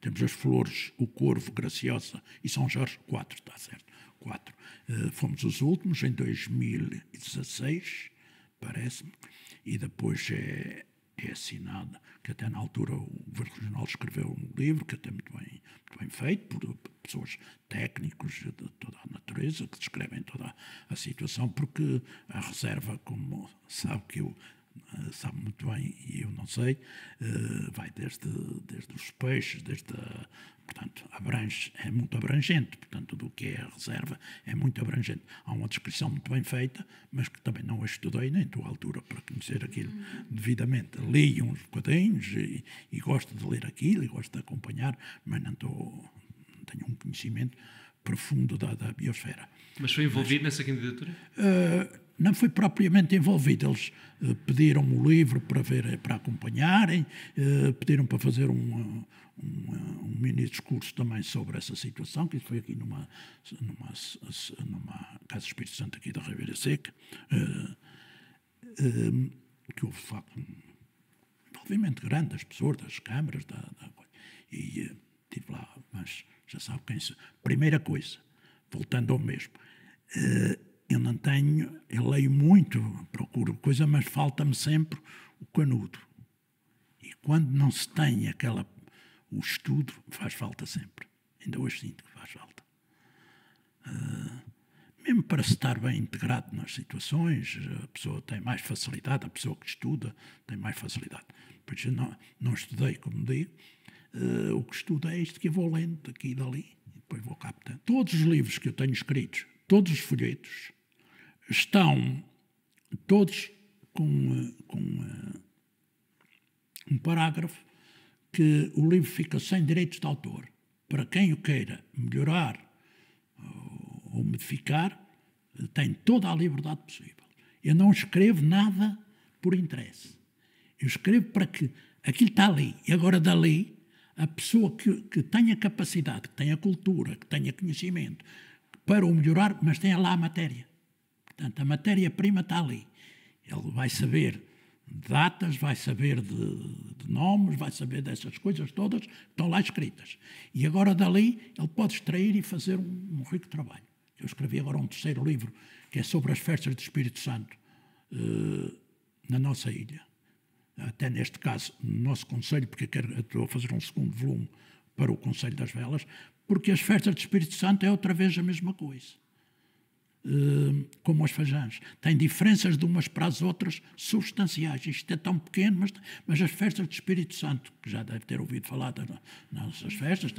temos as Flores, o Corvo, Graciosa e São Jorge, 4, está certo, 4. Fomos os últimos em 2016, parece-me, e depois é assinado, que até na altura o Governo Regional escreveu um livro, que até muito bem feito, por pessoas técnicos de toda a natureza, que descrevem toda a situação, porque a reserva, como sabe sabe muito bem, e eu não sei, vai desde os peixes, portanto, é muito abrangente, portanto, do que é a reserva é muito abrangente. Há uma descrição muito bem feita, mas que também não a estudei, nem estou à altura para conhecer aquilo devidamente. Li uns bocadinhos e gosto de ler aquilo e gosto de acompanhar, mas não tenho um conhecimento profundo da biosfera. Mas foi envolvido nessa candidatura? Não foi propriamente envolvido. Eles pediram-me o livro para acompanharem, pediram para fazer um mini discurso também sobre essa situação, que foi aqui numa Casa Espírito Santo aqui da Ribeira Seca, que houve, de facto, um envolvimento grande das pessoas, das câmaras, e estive lá, mas já sabe quem sou. Primeira coisa, voltando ao mesmo, eu leio muito, procuro coisa, mas falta-me sempre o canudo. E quando não se tem o estudo, faz falta sempre. Ainda hoje sinto que faz falta. Mesmo para se estar bem integrado nas situações, a pessoa tem mais facilidade, a pessoa que estuda tem mais facilidade. Pois eu não estudei, como digo, o que estudo é isto que eu vou lendo daqui e dali, e depois vou captando. Todos os livros que eu tenho escritos, todos os folhetos, estão todos com um parágrafo que o livro fica sem direitos de autor. Para quem o queira melhorar ou modificar, tem toda a liberdade possível. Eu não escrevo nada por interesse. Eu escrevo para que aquilo está ali. E agora dali, a pessoa que tenha capacidade, que tenha cultura, que tenha conhecimento, para o melhorar, mas tenha lá a matéria. Portanto, a matéria-prima está ali. Ele vai saber de datas, vai saber de nomes, vai saber dessas coisas todas que estão lá escritas. E agora dali ele pode extrair e fazer um rico trabalho. Eu escrevi agora um 3º livro, que é sobre as festas do Espírito Santo na nossa ilha. Até neste caso, no nosso concelho, porque estou a fazer um 2º volume para o Conselho das Velas, porque as festas do Espírito Santo é outra vez a mesma coisa. Como as Fajãs. Tem diferenças de umas para as outras substanciais. Isto é tão pequeno, mas as festas do Espírito Santo, que já deve ter ouvido falar das nossas festas,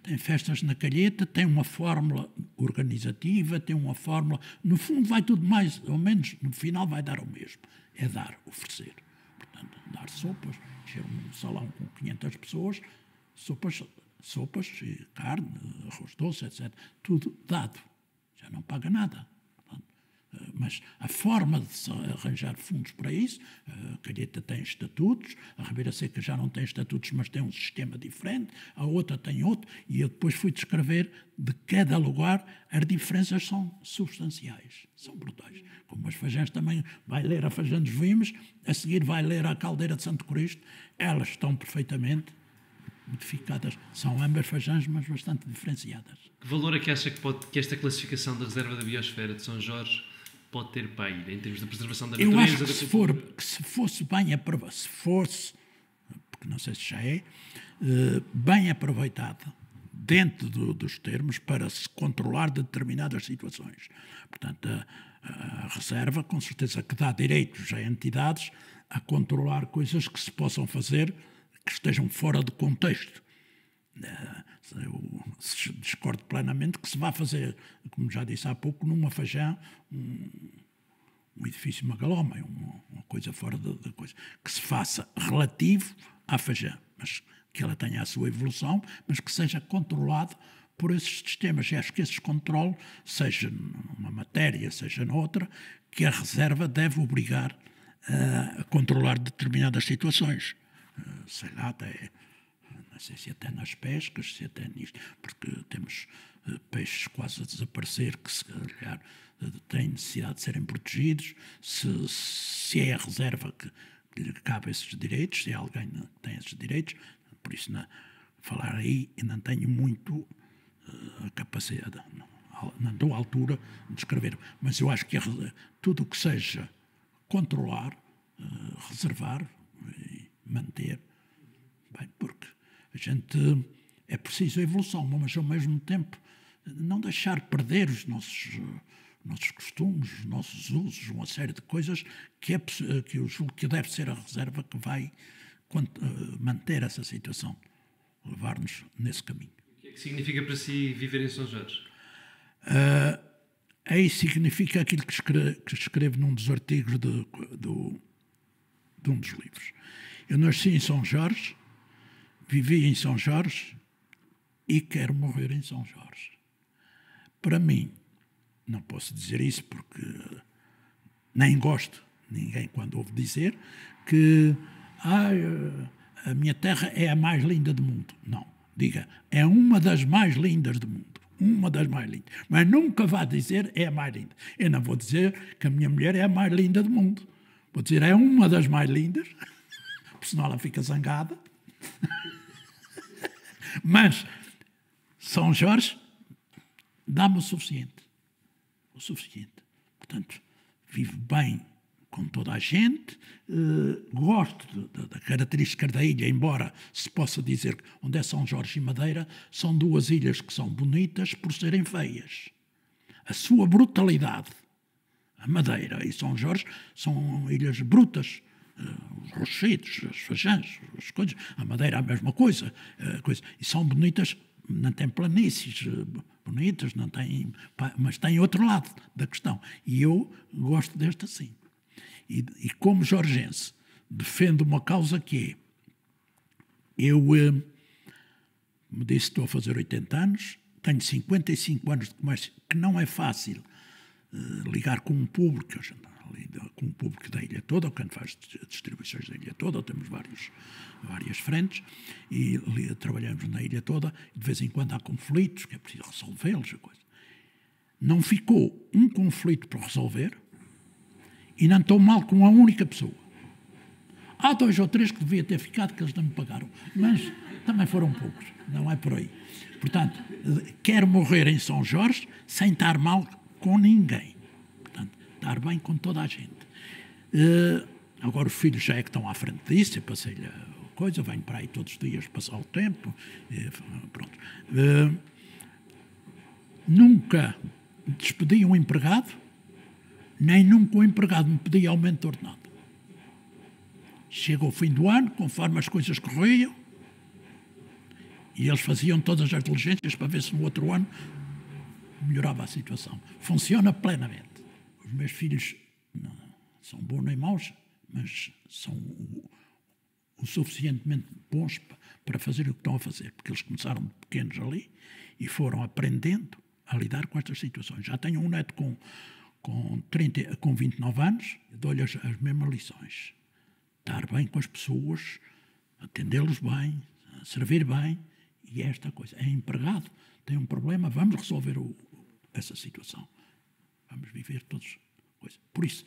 tem festas na Calheta, tem uma fórmula organizativa, tem uma fórmula... No fundo vai tudo mais ou menos, no final vai dar o mesmo. É dar, oferecer. Portanto, dar sopas, encher um salão com 500 pessoas, sopas, carne, arroz doce, etc. Tudo dado. Já não paga nada. Portanto, mas a forma de se arranjar fundos para isso, a Calheta tem estatutos, a Ribeira Seca já não tem estatutos, mas tem um sistema diferente, a outra tem outro, e eu depois fui descrever de cada lugar, as diferenças são substanciais, são brutais. Como as Fajãs também, vai ler a Fajã dos Vimes, a seguir vai ler a Caldeira de Santo Cristo, elas estão perfeitamente modificadas. São ambas Fajãs, mas bastante diferenciadas. Que valor é que acha que esta classificação da Reserva da Biosfera de São Jorge pode ter para a ilha, em termos de preservação da natureza? Eu acho que se fosse bem aproveitada, porque não sei se já é, bem aproveitada, dentro dos termos, para se controlar determinadas situações. Portanto, a reserva, com certeza, que dá direitos a entidades a controlar coisas que se possam fazer que estejam fora do contexto. Eu discordo plenamente que se vá fazer, como já disse há pouco, numa Fajã, um edifício Magaloma, uma coisa fora da coisa. Que se faça relativo à Fajã, mas que ela tenha a sua evolução, mas que seja controlado por esses sistemas. E acho que esse controle, seja numa matéria, seja noutra, que a reserva deve obrigar a controlar determinadas situações. sei lá, até, não sei se até nas pescas, se até nisto, porque temos peixes quase a desaparecer que se calhar têm necessidade de serem protegidos, se é a reserva que lhe cabe esses direitos, se é alguém que tem esses direitos, por isso falar aí eu não tenho muito a capacidade, não dou a altura de escrever, mas eu acho que tudo o que seja controlar, reservar e manter, bem, porque a gente é preciso a evolução, mas ao mesmo tempo não deixar perder os nossos costumes, os nossos usos, uma série de coisas que eu julgo que deve ser a reserva que vai manter essa situação, levar-nos nesse caminho. O que é que significa para si viver em São Jorge? Aí significa aquilo que escrevo num dos artigos de um dos livros. Eu nasci em São Jorge, vivi em São Jorge e quero morrer em São Jorge. Para mim, não posso dizer isso porque nem gosto, ninguém quando ouve dizer que a minha terra é a mais linda do mundo. Não, diga, é uma das mais lindas do mundo. Uma das mais lindas. Mas nunca vá dizer é a mais linda. Eu não vou dizer que a minha mulher é a mais linda do mundo. Vou dizer é uma das mais lindas, porque senão ela fica zangada. Mas São Jorge dá-me o suficiente. O suficiente. Portanto, vivo bem com toda a gente, gosto da característica da ilha, embora se possa dizer que onde é São Jorge e Madeira são duas ilhas que são bonitas por serem feias. A sua brutalidade, a Madeira e São Jorge são ilhas brutas, os rochedos, as fajãs, as coisas. A Madeira é a mesma coisa, e são bonitas, não tem planícies bonitas, não tem, mas tem outro lado da questão. E eu gosto deste assim. E como jorgense, defendo uma causa que é, eu me disse que estou a fazer 80 anos, tenho 55 anos de comércio, que não é fácil ligar com um público, com um público da ilha toda, quando faz distribuições da ilha toda, temos várias frentes, e trabalhamos na ilha toda, e de vez em quando há conflitos, que é preciso resolvê-los. Não ficou um conflito para resolver, e não estou mal com uma única pessoa. Há 2 ou 3 que devia ter ficado, que eles não me pagaram, mas também foram poucos, não é por aí. Portanto, quero morrer em São Jorge sem estar mal com ninguém. Portanto, estar bem com toda a gente. Agora os filhos já é que estão à frente disso, eu passei-lhe a coisa, venho para aí todos os dias passar o tempo, pronto. Nunca despedi um empregado, nem nunca o empregado me pedia aumento de ordenado. Chega ao fim do ano, conforme as coisas corriam, e eles faziam todas as diligências para ver se no outro ano melhorava a situação. Funciona plenamente. Os meus filhos não são bons nem maus, mas são o suficientemente bons para fazer o que estão a fazer, porque eles começaram de pequenos ali e foram aprendendo a lidar com estas situações. Já tenho um neto com 29 anos, dou-lhe as mesmas lições. Estar bem com as pessoas, atendê-los bem, servir bem, e esta coisa. É empregado, tem um problema, vamos resolver essa situação. Vamos viver todos. Coisa. Por isso,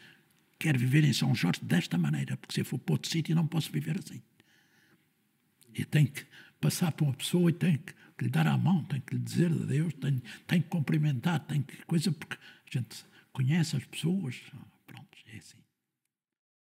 quero viver em São Jorge desta maneira, porque se eu for para outro sítio não posso viver assim. Eu tenho que passar por uma pessoa e tenho que lhe dar a mão, tenho que lhe dizer adeus, tenho que cumprimentar, tenho que coisa, porque a gente conhece as pessoas, pronto, é assim.